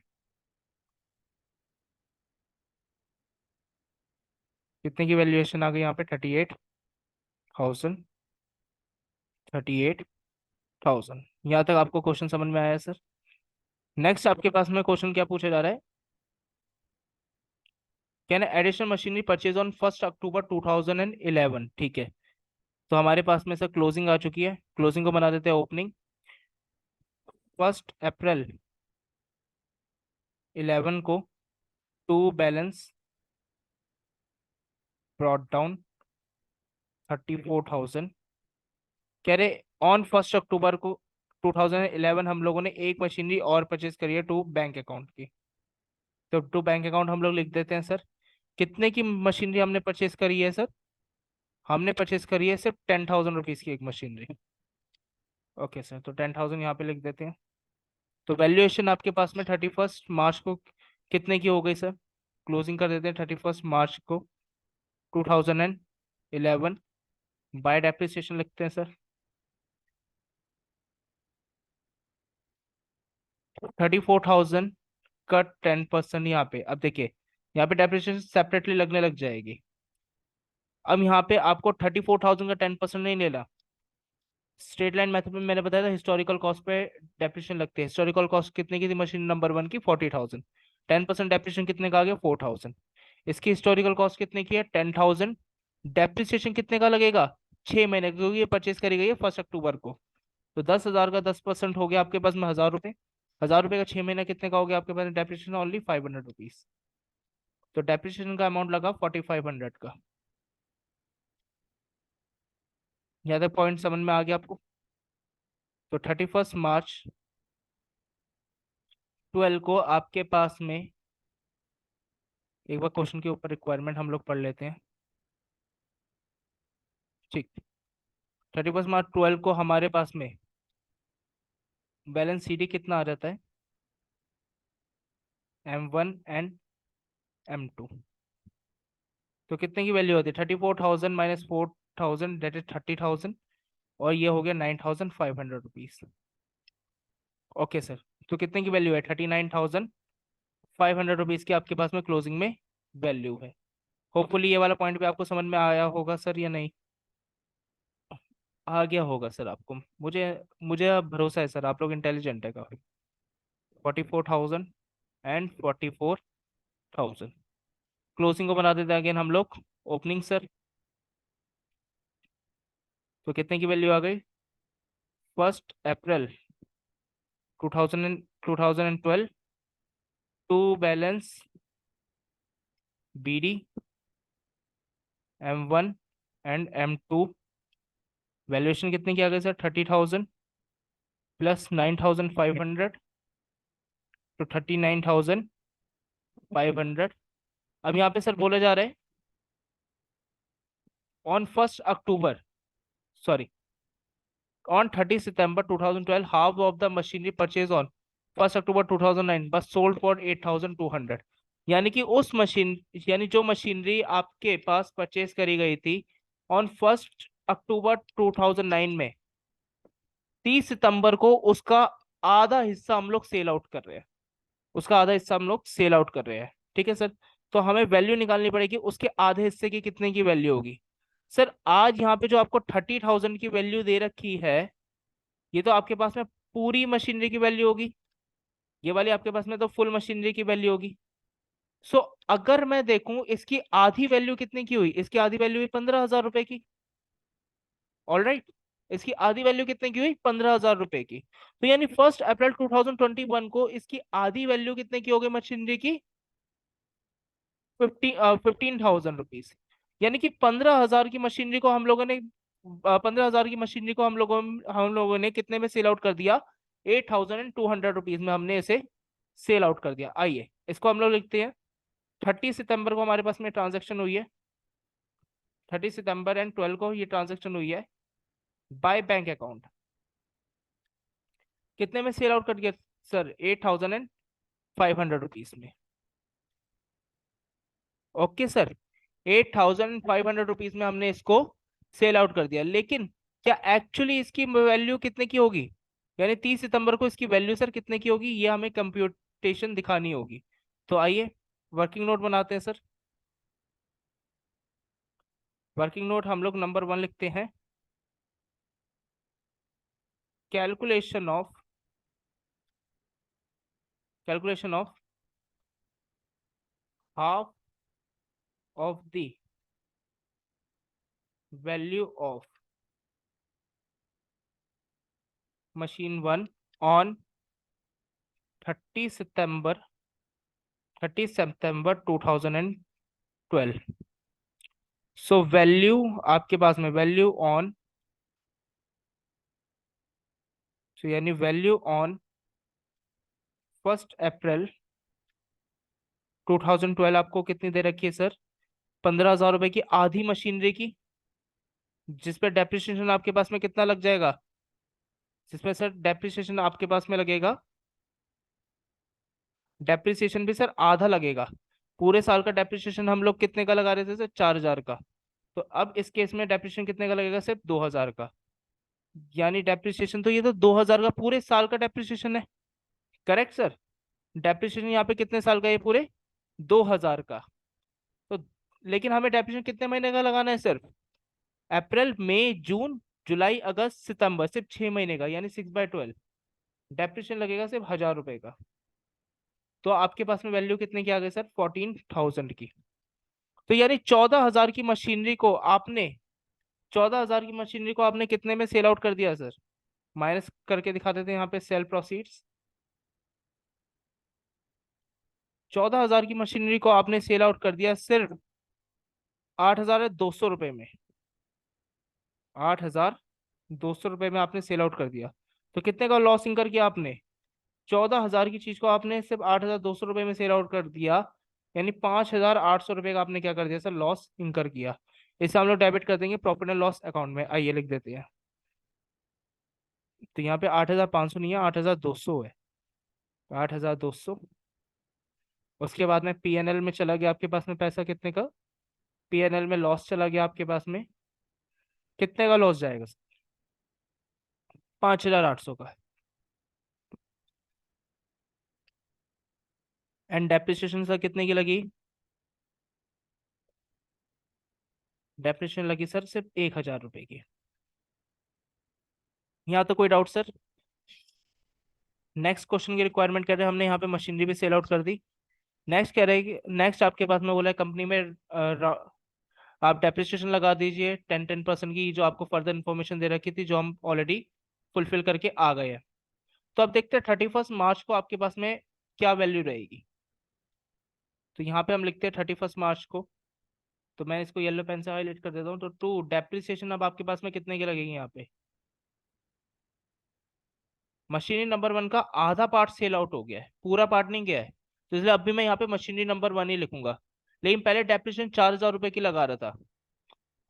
Speaker 1: कितने की वैल्यूएशन आ गई यहाँ पे? 38,000। 38,000। यहाँ तक आपको क्वेश्चन समझ में आया सर? नेक्स्ट आपके पास में क्वेश्चन क्या पूछा जा रहा है? Can additional machinery purchase on 1 October 2011। ठीक है, तो हमारे पास में सर क्लोजिंग आ चुकी है। क्लोजिंग को बना देते हैं ओपनिंग। 1 अप्रैल 11 को टू बैलेंस ब्रॉट डाउन 34,000। कह रहे ऑन 1 अक्टूबर को 2011 हम लोगों ने एक मशीनरी और परचेज करी है टू बैंक अकाउंट की। तो टू बैंक अकाउंट हम लोग लिख देते हैं सर। कितने की मशीनरी हमने परचेज करी है सर? हमने परचेज करी है सिर्फ 10,000 रुपीज की एक मशीनरी। ओके सर, तो 10,000 यहाँ पे लिख देते हैं। तो वैल्यूएशन आपके पास में 31 मार्च को कितने की हो गई सर? क्लोजिंग कर देते हैं 31 मार्च को 2011 बाय डेप्रिसिएशन लिखते हैं सर। 34,000 का 10% यहाँ पे, अब देखिए यहाँ पे डेप्रिसिएशन सेपरेटली लगने लग जाएगी। अब यहाँ पे आपको 34,000 का 10% नहीं लेना। स्ट्रेट लाइन मेथड में मैंने बताया था हिस्टोरिकल कॉस्ट पे डेप्रिसिएशन लगते हैं। हिस्टोरिकल कॉस्ट कितने की थी मशीन नंबर 1 की? 40,000। 10% डेप्रिसिएशन कितने का आ गया? 4,000। इसकी हिस्टोरिकल कॉस्ट कितने की है? 10,000। डेप्रिसिएशन कितने का लगेगा? 6 महीने का, क्योंकि ये परचेज करी गई है 1 अक्टूबर को। तो 10,000 का 10% हो गया आपके पास में 1,000 रुपये। 1,000 रुपये का 6 महीने कितने का हो गया आपके पास? Depreciation only 500 rupees. तो डेप्रिसिएशन का अमाउंट लगा 4,500 का। यहाँ तक पॉइंट समझ में आ गया आपको? तो 31 मार्च 12 को आपके पास में, एक बार क्वेश्चन के ऊपर रिक्वायरमेंट हम लोग पढ़ लेते हैं। ठीक। 31 मार्च 12 को हमारे पास में बैलेंस CD कितना आ जाता है, M1 एंड M2। तो कितने की वैल्यू होती है, 34,000 माइनस 4,000 डेट इज 30,000, और ये हो गया 9,500 रुपीज। Okay sir. तो कितने की वैल्यू है, 39,500 रुपीज की आपके पास में क्लोजिंग में वैल्यू है। होपफुली ये वाला पॉइंट भी आपको समझ में आया होगा सर, या नहीं? आ गया होगा सर आपको, मुझे मुझे अब भरोसा है सर, आप लोग इंटेलिजेंट है काफी। 44,000 एंड 44,000, क्लोजिंग को बना देते हैं अगेन हम लोग ओपनिंग सर। तो कितने की वैल्यू आ गई, 1 April 2012 to balance BD M1 and M2। Valuation कितने की आ गई सर, 30,000 प्लस 9,500, तो 39,500। अब यहाँ पे सर बोला जा रहा है on 1 October, sorry, on 30 September 2012 half of the machinery purchase on 1 October 2009 बस सोल्ड फॉर 8,200। यानी कि उस मशीन, यानी जो मशीनरी आपके पास परचेज करी गई थी ऑन 1 अक्टूबर 2009 में, 30 सितंबर को उसका आधा हिस्सा हम लोग सेल आउट कर रहे हैं, उसका आधा हिस्सा हम लोग सेल आउट कर रहे हैं। ठीक है सर। तो हमें वैल्यू निकालनी पड़ेगी, उसके आधे हिस्से की कितने की वैल्यू होगी। सर आज यहाँ पे जो आपको 30,000 की वैल्यू दे रखी है, ये तो आपके पास में पूरी मशीनरी की वैल्यू होगी, ये वाली आपके पास में तो फुल मशीनरी की वैल्यू होगी। सो अगर मैं देखूं इसकी आधी वैल्यू कितने की हुई, इसकी आधी वैल्यू हुई 15,000 रुपए की। All right. इसकी आधी वैल्यू कितने की हुई, 15,000 रुपए की। तो यानी 1 अप्रैल 2021 को इसकी आधी वैल्यू कितने की हो गई मशीनरी की, 15,000 रुपीज। यानी कि 15,000 की मशीनरी को हम लोगों ने, 15,000 की मशीनरी को हम लोगों ने कितने में सेल आउट कर दिया, 8,200 रुपीज में हमने इसे सेल आउट कर दिया। आइए इसको हम लोग लिखते हैं, 30 सितंबर को हमारे पास में ट्रांजेक्शन हुई है, 30 सितंबर एंड 12 को ये ट्रांजेक्शन हुई है बाय बैंक अकाउंट। कितने में सेल आउट कर दिया सर, 8,500 रुपीज में। ओके सर, 8,500 रुपीज में हमने इसको सेल आउट कर दिया। लेकिन क्या एक्चुअली इसकी वैल्यू कितने की होगी, यानी 30 सितंबर को इसकी वैल्यू सर कितने की होगी, ये हमें कंप्यूटेशन दिखानी होगी। तो आइए वर्किंग नोट बनाते हैं सर। वर्किंग नोट हम लोग नंबर 1 लिखते हैं, calculation of, calculation of half of the value of machine 1 on 30 September 2012। So value आपके पास में, वैल्यू ऑन, सो यानी वैल्यू ऑन 1 अप्रैल 2012 आपको कितनी दे रखी है सर, 15,000 रुपए की आधी मशीनरी की, जिसपे डेप्रिसिएशन आपके पास में कितना लग जाएगा, जिसमें सर डेप्रिसिएशन आपके पास में लगेगा, डेप्रिसिएशन भी सर आधा लगेगा। पूरे साल का डेप्रिसिएशन हम लोग कितने का लगा रहे थे सर, 4,000 का। तो अब इस केस में डेप्रिसिएशन कितने का लगेगा, सिर्फ 2,000 का। यानी डेप्रिसिएशन तो, ये तो 2,000 का पूरे साल का डेप्रिसिएशन है। Correct sir. डेप्रिसिएशन यहाँ पे कितने साल का है, पूरे 2,000 का। तो लेकिन हमें डेप्रिसिएशन कितने महीने का लगाना है, सिर्फ अप्रैल मई जून जुलाई अगस्त सितंबर, सिर्फ 6 महीने का, यानी 6/12। डेप्रिसिएशन लगेगा सिर्फ 1,000 रुपए का। तो आपके पास में वैल्यू कितने की आ गई सर, 14,000 की। तो यानी 14,000 की मशीनरी को आपने, 14,000 की मशीनरी को आपने कितने में सेल आउट कर दिया सर, माइनस करके दिखा देते हैं यहाँ पे सेल प्रोसीड्स। 14,000 की मशीनरी को आपने सेल आउट कर दिया सिर्फ 8,200 रुपए में, 8,200 रुपए में आपने सेल आउट कर दिया। तो कितने का लॉस इंकर किया आपने, 14,000 की चीज को आपने सिर्फ 8,200 रुपये में सेल आउट कर दिया, यानी 5,800 रुपये का आपने क्या कर दिया सर, लॉस इंकर किया। इसे हम लोग डेबिट कर देंगे प्रॉफिट एंड लॉस अकाउंट में, आइए लिख देते हैं। तो यहाँ पे 8,500 नहीं है, 8,200 है, 8,200। उसके बाद में पीएनएल में चला गया आपके पास में पैसा कितने का, पीएनएल में लॉस चला गया आपके पास में, कितने का लॉस जाएगा, 5,800 का। एंड डेप्रिसिएशन सर कितने की लगी, डेप्रिसिएशन लगी सर सिर्फ 1,000 रुपये की। यहाँ तो कोई डाउट सर। नेक्स्ट क्वेश्चन की रिक्वायरमेंट कर रहे हैं हमने, यहाँ पे मशीनरी भी सेल आउट कर दी। नेक्स्ट कह रहे हैं कि नेक्स्ट आपके पास में बोला है कंपनी में आप डेप्रिसिएशन लगा दीजिए 10% की, जो आपको फर्दर इन्फॉर्मेशन दे रखी थी, जो हम ऑलरेडी फुलफिल करके आ गए हैं। तो अब देखते हैं 31 मार्च को आपके पास में क्या वैल्यू रहेगी। तो यहाँ पे हम लिखते हैं 31 मार्च को, तो मैं इसको येलो पेन से हाईलाइट कर देता हूँ। तो टू डेप्रिसिएशन अब आपके पास में कितने की लगेगी यहाँ पे, मशीनरी नंबर 1 का आधा पार्ट सेल आउट हो गया है, पूरा पार्ट नहीं गया है, तो इसलिए अभी मैं यहाँ पे मशीनरी नंबर 1 ही लिखूंगा। लेकिन पहले डेप्रिसिएशन 4,000 रुपये की लगा रहा था,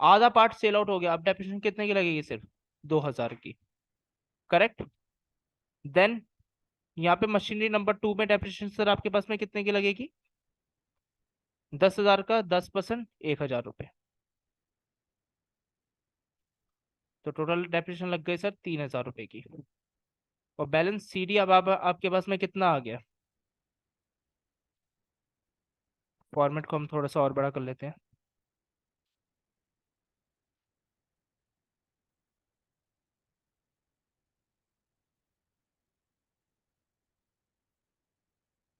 Speaker 1: आधा पार्ट सेल आउट हो गया, अब डेप्रिसिएशन कितने की लगेगी, सिर्फ 2,000 की। करेक्ट। देन यहाँ पे मशीनरी नंबर 2 में डेप्रिसिएशन सर आपके पास में कितने की लगेगी, 10,000 का 10%, 1,000 रुपये। तो टोटल डेप्रिसिएशन लग गई सर 3,000 रुपये की। और बैलेंस सीडी अब आपके पास में कितना आ गया, फॉर्मेट को हम थोड़ा सा और बड़ा कर लेते हैं।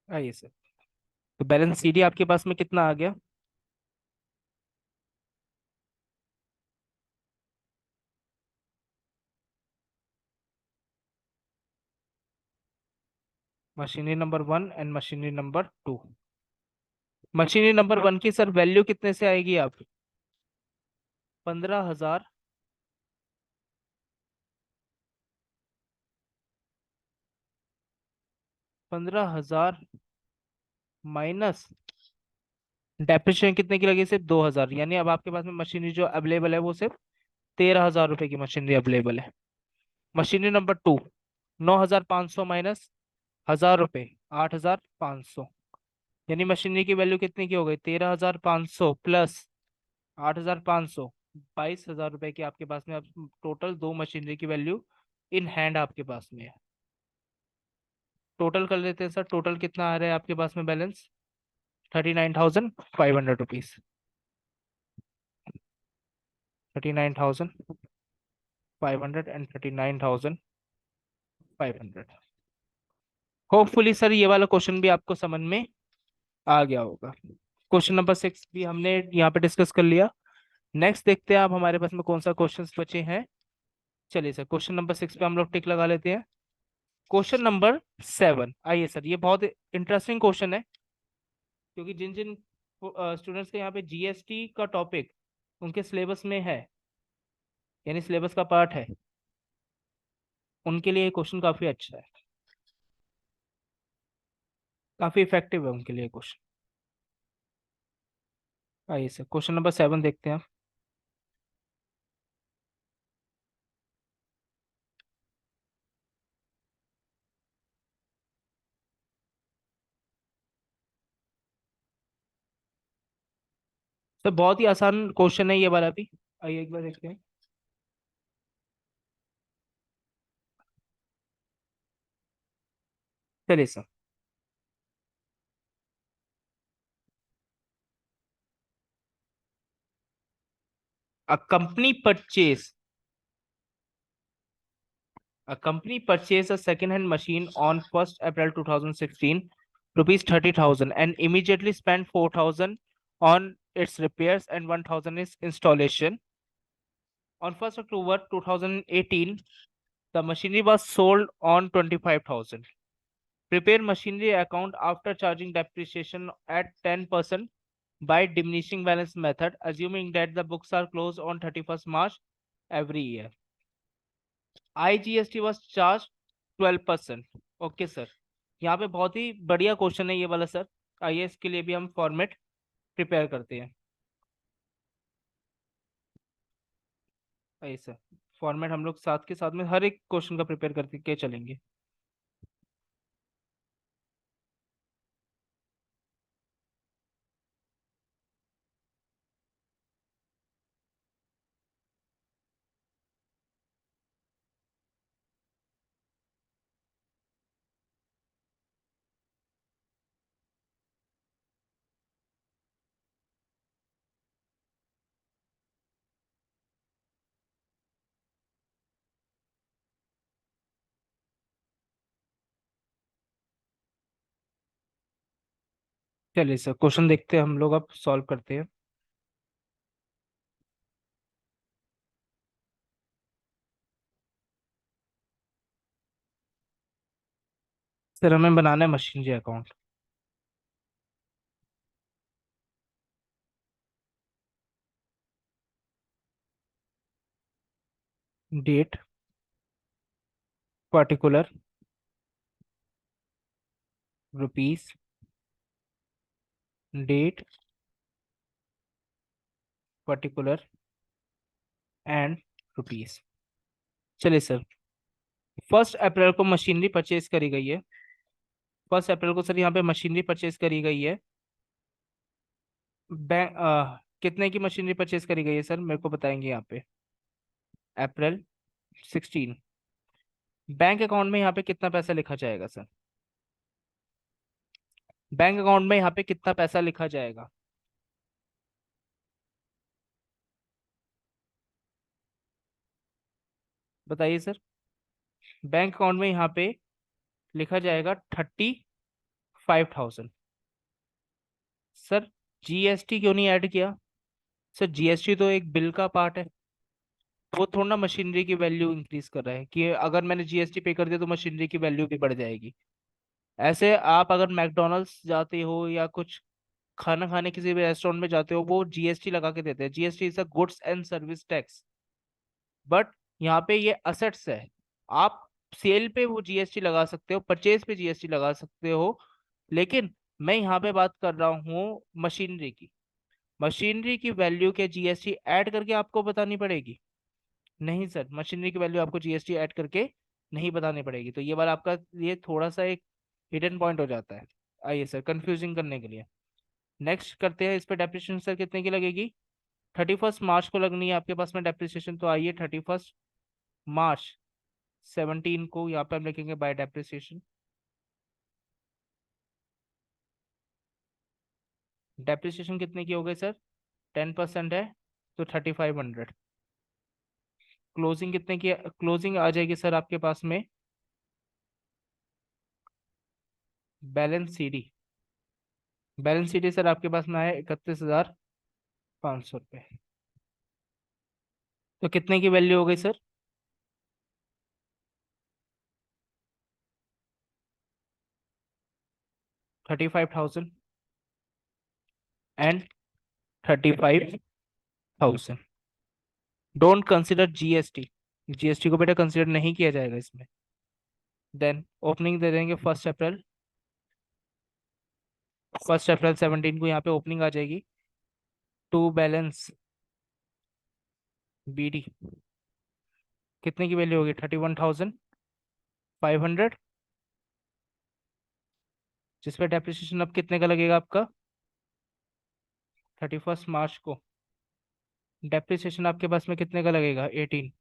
Speaker 1: आइए सर, तो बैलेंस सीडी आपके पास में कितना आ गया, machinery number 1 and machinery number 2। Machinery number 1 की सर वैल्यू कितने से आएगी आप, 15,000, 15,000 माइनस डेप्रिसिएशन कितने की लगी, सिर्फ 2,000, यानी अब आपके पास में मशीनरी जो अवेलेबल है वो सिर्फ 13,000 रुपये की मशीनरी अवेलेबल है। मशीनरी नंबर 2, 9,500 माइनस 1,000 रुपये, 8,500, यानी मशीनरी की वैल्यू कितने की हो गई, 13,500 प्लस 8,500, 22,000 रुपये की आपके पास में अब टोटल दो मशीनरी की वैल्यू इन हैंड आपके पास में है। टोटल कर लेते हैं सर, टोटल कितना आ रहा है आपके पास में balance, 39,500 rupees, 39,500 and 39,500। Hopefully sir ये वाला क्वेश्चन भी आपको समझ में आ गया होगा। क्वेश्चन नंबर 6 भी हमने यहाँ पे डिस्कस कर लिया। नेक्स्ट देखते हैं अब हमारे पास में कौन सा क्वेश्चन बचे हैं। चलिए सर, क्वेश्चन नंबर 6 पे हम लोग टिक लगा लेते हैं। क्वेश्चन नंबर 7, आइए सर, ये बहुत इंटरेस्टिंग क्वेश्चन है, क्योंकि जिन जिन स्टूडेंट्स के यहाँ पे जीएसटी का टॉपिक उनके सिलेबस में है, यानी सिलेबस का पार्ट है, उनके लिए क्वेश्चन काफी अच्छा है, काफी इफेक्टिव है उनके लिए क्वेश्चन। आइए सर, क्वेश्चन नंबर 7 देखते हैं। सर बहुत ही आसान क्वेश्चन है ये वाला भी, आइए एक बार देखते हैं। चलिए sir, a company purchase A company purchased a second-hand machine on 1st April 2016, rupees 30,000, and immediately spent 4,000 on its repairs and 1,000 its installation. On 1st October 2018, the machinery was sold on 25,000. Prepare machinery account after charging depreciation at 10% by diminishing balance method, assuming that the books are closed on 31st March every year. IGST was charged 12%. Okay, sir. यहाँ पे बहुत ही बढ़िया क्वेश्चन है ये वाला सर। आइए इसके लिए भी हम फॉर्मेट प्रिपेयर करते हैं। आइए सर, फॉर्मेट हम लोग साथ के साथ में हर एक क्वेश्चन का प्रिपेयर करके के चलेंगे। चलिए सर, क्वेश्चन देखते हैं हम लोग, अब सॉल्व करते हैं। सर हमें बनाना है machinery account. Date, particular, rupees, date, particular and rupees. चलिए सर, 1 अप्रैल को मशीनरी परचेज करी गई है। 1 अप्रैल को सर यहाँ पे मशीनरी परचेज करी गई है। बैंक कितने की मशीनरी परचेज करी गई है सर, मेरे को बताएंगे यहाँ पे। April 16। बैंक अकाउंट में यहाँ पे कितना पैसा लिखा जाएगा सर? बैंक अकाउंट में यहाँ पे कितना पैसा लिखा जाएगा? बताइए सर। बैंक अकाउंट में यहाँ पे लिखा जाएगा 35,000। सर जीएसटी क्यों नहीं ऐड किया? सर जीएसटी तो एक बिल का पार्ट है, वो थोड़ा ना मशीनरी की वैल्यू इंक्रीज कर रहा है कि अगर मैंने जीएसटी पे कर दिया तो मशीनरी की वैल्यू भी बढ़ जाएगी। ऐसे आप अगर मैकडोनल्ड्स जाते हो या कुछ खाना खाने किसी भी रेस्टोरेंट में जाते हो, वो जीएसटी लगा के देते हैं। GST is a goods and service tax. But यहाँ पे ये असेट्स है। आप सेल पे वो जीएसटी लगा सकते हो, परचेज पे जीएसटी लगा सकते हो, लेकिन मैं यहाँ पे बात कर रहा हूँ मशीनरी की। मशीनरी की वैल्यू के जीएसटी ऐड करके आपको बतानी पड़ेगी? नहीं सर, मशीनरी की वैल्यू आपको जीएसटी ऐड करके नहीं बतानी पड़ेगी। तो ये वाला आपका ये थोड़ा सा एक हिडन पॉइंट हो जाता है। आइए सर, कंफ्यूजिंग करने के लिए नेक्स्ट करते हैं। इस पे डेप्रिसिएशन सर कितने की लगेगी? 31 मार्च को लगनी है आपके पास में डेप्रिसिएशन। तो आइए 31 मार्च 17 को यहाँ पे हम लिखेंगे बाय डेप्रिसिएशन। डेप्रिसिएशन कितने की हो गई सर? 10% है तो 3500। क्लोजिंग कितने की? क्लोजिंग आ जाएगी सर आपके पास में balance CD. Balance CD sir आपके पास में आया 31,500 रुपये। तो कितने की वैल्यू हो गई sir? 35,000 and 35,000। Don't consider GST. GST को बेटा कंसिडर नहीं किया जाएगा इसमें। देन ओपनिंग दे देंगे 1 अप्रैल। 1 अप्रैल 17 को यहाँ पे ओपनिंग आ जाएगी। टू बैलेंस बीडी कितने की वैल्यू होगी? 31,500, जिस पे डेप्रिसिएशन अब कितने का लगेगा आपका? 31 मार्च को डेप्रिसिएशन आपके पास में कितने का लगेगा? 18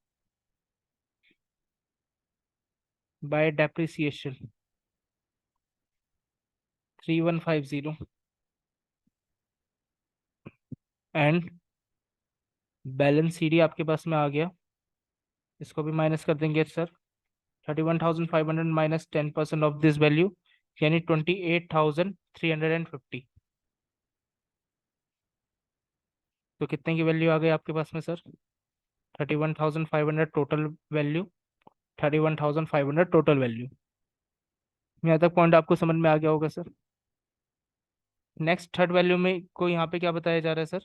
Speaker 1: bye depreciation 3150 and balance CD आपके पास में आ गया। इसको भी माइनस कर देंगे sir. 31,500 minus 10% of this value, यानी 28,350। तो कितने की वैल्यू आ गई आपके पास में sir? 31,500 total value. 31,500 total value. यहाँ तक पॉइंट आपको समझ में आ गया होगा सर। नेक्स्ट थर्ड वैल्यू में को यहाँ पे क्या बताया जा रहा है सर?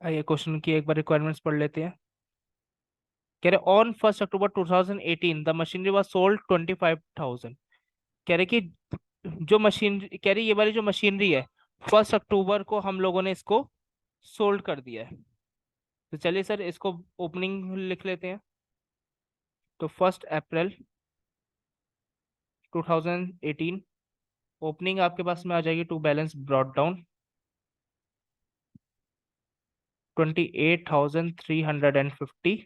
Speaker 1: आइए क्वेश्चन की एक बार रिक्वायरमेंट्स पढ़ लेते हैं। कह रहे on 1 October 2018 the machinery was sold 25,000। कह रहे कि जो मशीन, कह रही ये वाली जो मशीनरी है 1 अक्टूबर को हम लोगों ने इसको सोल्ड कर दिया है। तो चलिए सर इसको ओपनिंग लिख लेते हैं। तो 1 अप्रैल 2018 ओपनिंग आपके पास में आ जाएगी टू बैलेंस ब्रॉड डाउन 28,350,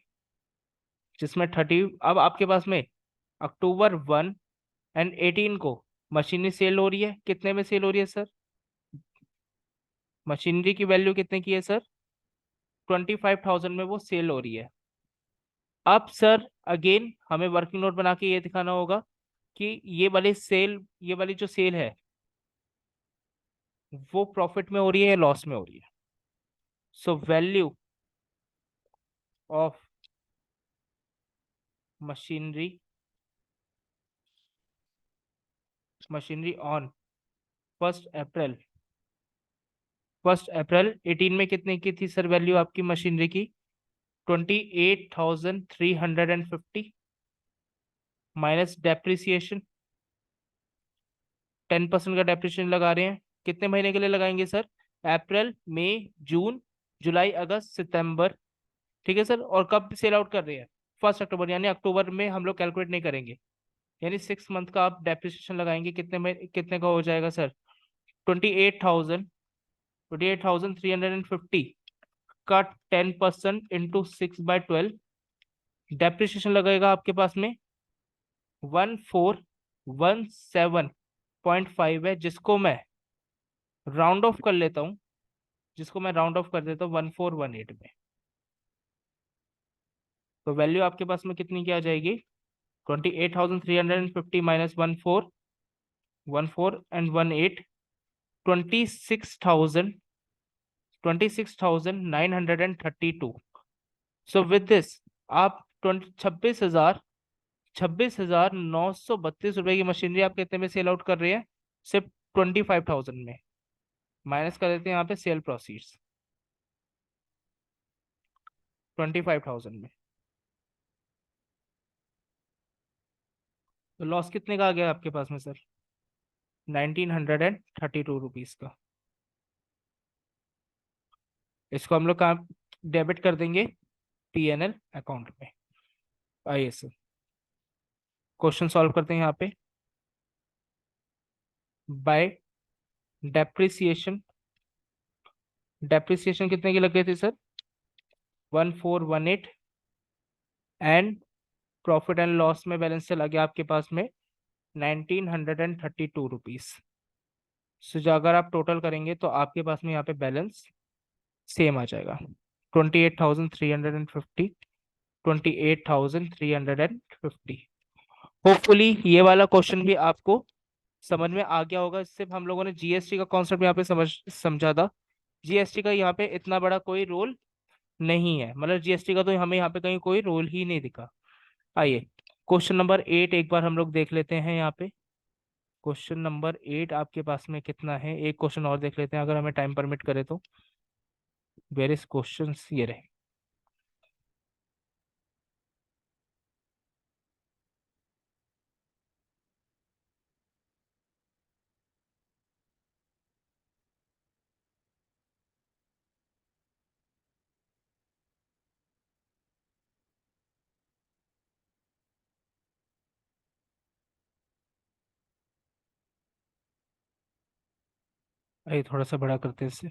Speaker 1: जिसमें 30, अब आपके पास में October 1 and 18 को मशीनरी सेल हो रही है। कितने में सेल हो रही है सर? मशीनरी की वैल्यू कितने की है सर? 25,000 में वो सेल हो रही है। अब सर अगेन हमें वर्किंग नोट बना के ये दिखाना होगा कि ये वाली जो सेल है वो प्रॉफिट में हो रही है या लॉस में हो रही है। So value of machinery machinery on 1 अप्रैल 18 में कितने की थी सर वैल्यू आपकी मशीनरी की? 28,350 माइनस डेप्रिसिएशन। 10% का डेप्रिसिएशन लगा रहे हैं। कितने महीने के लिए लगाएंगे सर? अप्रैल, मई, जून, जुलाई, अगस्त, सितंबर। ठीक है सर। और कब सेल आउट कर रहे हैं? 1 अक्टूबर, यानी अक्टूबर में हम लोग कैलकुलेट नहीं करेंगे। यानी 6 मंथ का आप डेप्रिसिएशन लगाएंगे। कितने में कितने का हो जाएगा सर? 28,350 का 10% इंटू 6/12 डेप्रिसिएशन लगेगा आपके पास में 1417.5 है, जिसको मैं राउंड ऑफ कर देता हूँ 1418 में। तो वैल्यू आपके पास में कितनी की आ जाएगी? 28,350 minus 14 and 26,932। So with this आप 26,932 रुपए की मशीनरी आप कितने में सेल आउट कर रहे हैं? सिर्फ 25,000 में। माइनस कर देते हैं यहाँ पे सेल प्रोसीड्स 25,000 में। तो लॉस कितने का आ गया आपके पास में सर? 1,932 रुपीज का। इसको हम लोग कहाँ डेबिट कर देंगे? PNL अकाउंट में। आइए सर क्वेश्चन सॉल्व करते हैं यहाँ पे। बाय डेप्रिसिएशन, डेप्रिसिएशन कितने की लग गई थी sir? 1418। And profit and loss में बैलेंस चला गया आपके पास में 1,932 रुपीज। सो जो अगर आप टोटल करेंगे तो आपके पास में यहाँ पे बैलेंस सेम आ जाएगा 28,350, 28,350। होपफुली ये वाला क्वेश्चन भी आपको समझ में आ गया होगा। सिर्फ हम लोगों ने GST का कॉन्सेप्ट यहाँ पे समझा था। GST का यहाँ पे इतना बड़ा कोई रोल नहीं है, मतलब GST का तो हमें यहाँ पे कहीं कोई रोल ही नहीं दिखा। आइए क्वेश्चन नंबर 8 एक बार हम लोग देख लेते हैं यहाँ पे। क्वेश्चन नंबर 8 आपके पास में कितना है? एक क्वेश्चन और देख लेते हैं अगर हमें टाइम परमिट करे तो। वेरियस क्वेश्चंस ये रहे। आइए थोड़ा सा बड़ा करते हैं इसे।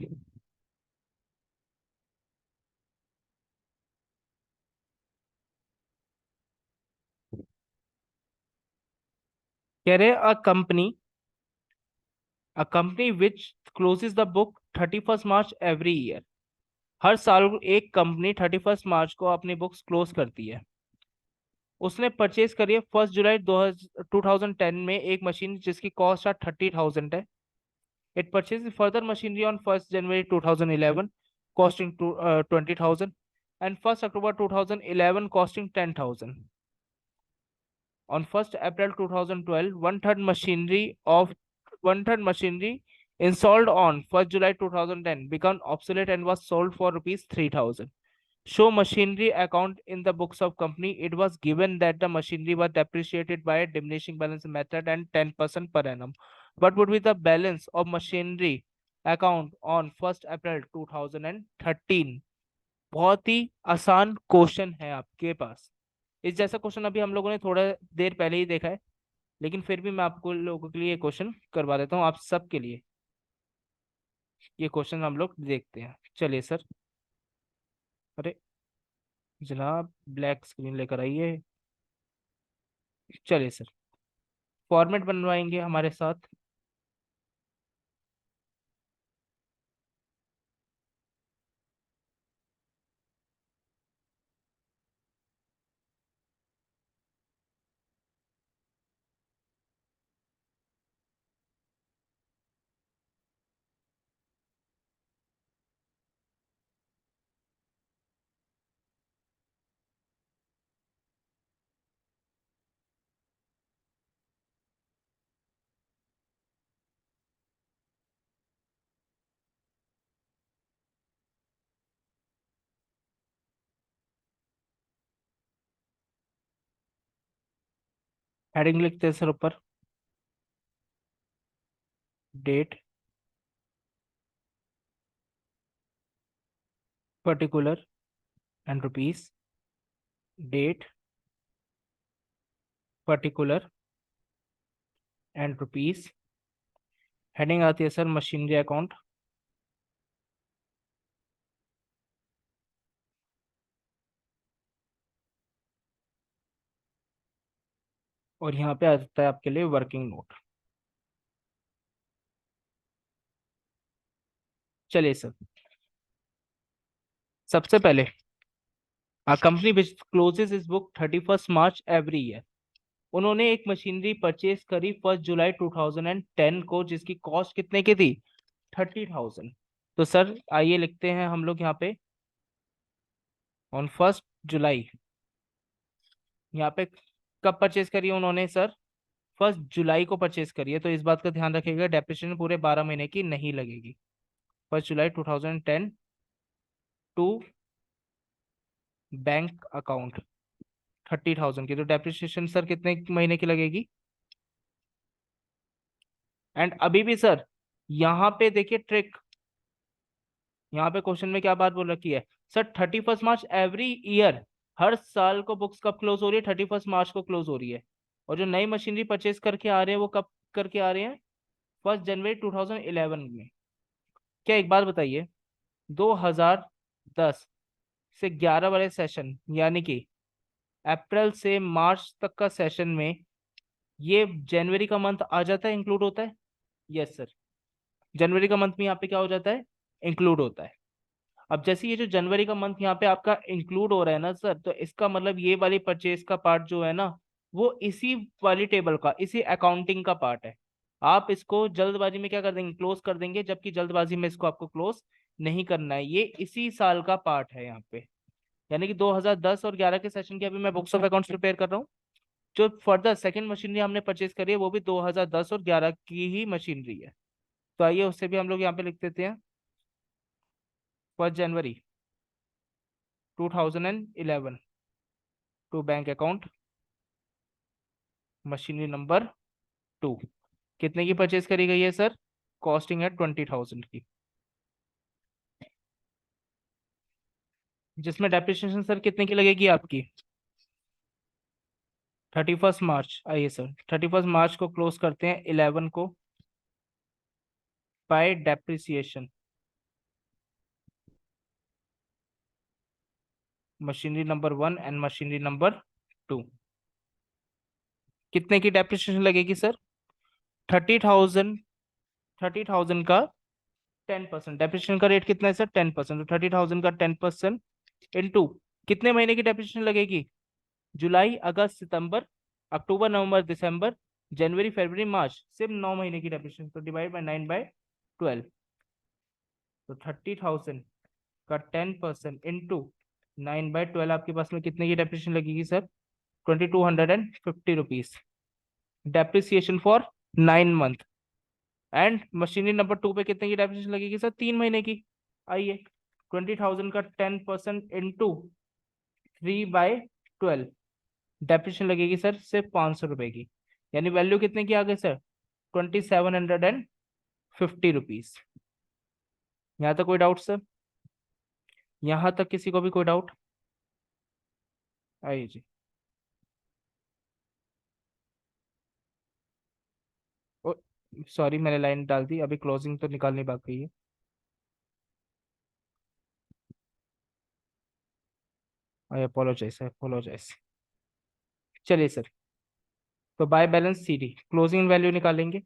Speaker 1: कह रहे a company which closes the book 31 March every year. हर साल एक कंपनी 31 मार्च को अपनी बुक्स क्लोज करती है। उसने परचेज करी है 1 जुलाई 2010 में एक मशीन जिसकी कॉस्ट 30,000 है। It purchase further machinery on 1 January 2011 costing 20,000 and 1 October 2011 costing 10,000। On 1st April 2012, one third machinery installed on 1st July 2010 became obsolete and was sold for rupees 3,000. Show machinery account in the books of company. It was given that the machinery was depreciated by a diminishing balance method and 10% per annum. What would be the balance of machinery account on 1st April 2013? बहुत ही आसान क्वेश्चन है आपके पास। इस जैसा क्वेश्चन अभी हम लोगों ने थोड़ा देर पहले ही देखा है, लेकिन फिर भी मैं आपको लोगों के लिए क्वेश्चन करवा देता हूँ, आप सबके लिए ये क्वेश्चन हम लोग देखते हैं। चलिए सर। अरे जनाब, ब्लैक स्क्रीन लेकर आइए। चलिए सर, फॉर्मेट बनवाएंगे हमारे साथ। हेडिंग लिखते हैं सर ऊपर। Date, particular and rupees. Date, particular and rupees. Heading आती है सर मशीनरी अकाउंट। और यहाँ पे आ जाता है आपके लिए वर्किंग नोट। चलिए सर, सबसे पहले a company which closes its book 31st March every year, उन्होंने एक मशीनरी परचेज करी 1 जुलाई 2010 को, जिसकी कॉस्ट कितने की थी? 30,000। तो सर आइए लिखते हैं हम लोग यहाँ पे ऑन 1 जुलाई। यहाँ पे कब परचेज करी है उन्होंने सर? 1 जुलाई को परचेज करी है, तो इस बात का ध्यान रखिएगा डेप्रिसिएशन पूरे 12 महीने की नहीं लगेगी। 1 जुलाई 2010 टू बैंक अकाउंट 30,000 की, तो डेप्रिसिएशन सर कितने महीने की लगेगी? एंड अभी भी सर यहाँ पे देखिए ट्रिक, यहाँ पे क्वेश्चन में क्या बात बोल रखी है सर? 31 मार्च एवरी ईयर, हर साल को बुक्स कब क्लोज हो रही है? 31 मार्च को क्लोज हो रही है। और जो नई मशीनरी परचेज करके आ रहे हैं वो कब करके आ रहे हैं? 1 जनवरी 2011 में। क्या एक बात बताइए, 2010 से 11 वाले सेशन, यानी कि अप्रैल से मार्च तक का सेशन में ये जनवरी का मंथ आ जाता है, इंक्लूड होता है? यस सर, जनवरी का मंथ में यहाँ पे क्या हो जाता है? इंक्लूड होता है। अब जैसे ये जो जनवरी का मंथ यहाँ पे आपका इंक्लूड हो रहा है ना सर, तो इसका मतलब ये वाली परचेज का पार्ट जो है ना, वो इसी वाली टेबल का, इसी अकाउंटिंग का पार्ट है। आप इसको जल्दबाजी में क्या कर देंगे? क्लोज कर देंगे, जबकि जल्दबाजी में इसको आपको क्लोज नहीं करना है। ये इसी साल का पार्ट है यहाँ पे, यानी कि 2010 और 11 के सेशन की अभी मैं बुक्स ऑफ अकाउंट्स प्रिपेयर कर रहा हूँ। जो फर्दर सेकंड मशीनरी हमने परचेज करी है वो भी 2010 और 11 की ही मशीनरी है। तो आइए उससे भी हम लोग यहाँ पे लिख देते हैं। 1 January 2011 to bank account machinery number 2। कितने की परचेज करी गई है सर? कॉस्टिंग है 20,000 की, जिसमें डेप्रिसिएशन सर कितने की लगेगी आपकी? 31 मार्च। आइए सर 31 मार्च को क्लोज करते हैं 11 को by depreciation machinery number 1 and machinery number 2। कितने की डेप्रिसिएशन लगेगी सर? 30,000। 30,000 का 10%, डेप्रिसिएशन का रेट कितना है सर? 10%। तो 30,000 का 10% इंटू कितने महीने की डेप्रिसिएशन लगेगी? जुलाई, अगस्त, सितंबर, अक्टूबर, नवंबर, दिसंबर, जनवरी, फरवरी, मार्च, सिर्फ 9 महीने की डेप्रिसिएशन। तो डिवाइड बाय 9/12। तो 30,000 का 10% इंटू 9/12, आपके पास में कितने की डेप्रिसिएशन लगेगी sir? 2,250 rupees depreciation for 9 month. And machinery number 2 पे कितने की डेप्रिसिएशन लगेगी सर? 3 महीने की। आइए 20,000 का 10% इंटू 3/12, डेप्रिसिएशन लगेगी सर सिर्फ 500 रुपए की, यानी वैल्यू कितने की आ गई सर, 2750 रुपीज। यहाँ तक कोई डाउट सर? यहाँ तक किसी को भी कोई डाउट? आइए जी। सॉरी मैंने लाइन डाल दी, अभी क्लोजिंग तो निकालनी बाकी है। I apologise, I apologise. चलिए सर, तो by balance C D closing value निकालेंगे,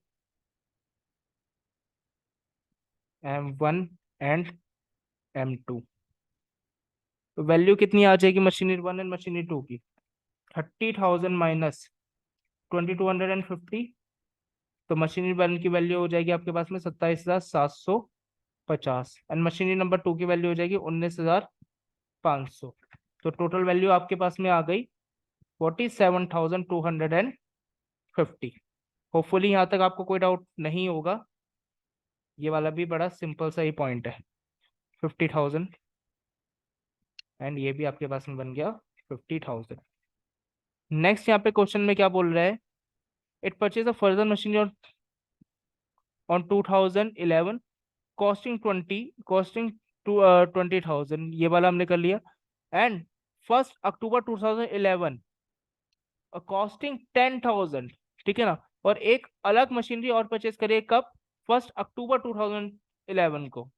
Speaker 1: M1 एंड M2। तो वैल्यू कितनी आ जाएगी मशीनरी 1 एंड मशीनरी 2 की? 30,000 माइनस 2250, तो मशीनरी 1 की वैल्यू हो जाएगी आपके पास में 27,750, एंड मशीनरी नंबर 2 की वैल्यू हो जाएगी 19,500। तो टोटल वैल्यू आपके पास में आ गई 47,250। होपफुली यहाँ तक आपको कोई डाउट नहीं होगा। ये वाला भी बड़ा सिंपल सा ही पॉइंट है, 50,000, एंड ये भी आपके पास में बन गया 50,000। नेक्स्ट यहाँ पे क्वेश्चन में क्या बोल रहा है, it purchase a further machine on 2011 costing to 20,000, ये वाला हमने कर लिया। एंड 1 अक्टूबर 2011 कॉस्टिंग 10,000, ठीक है ना, और एक अलग मशीनरी और परचेज करिए कब, 1 अक्टूबर 2011 को,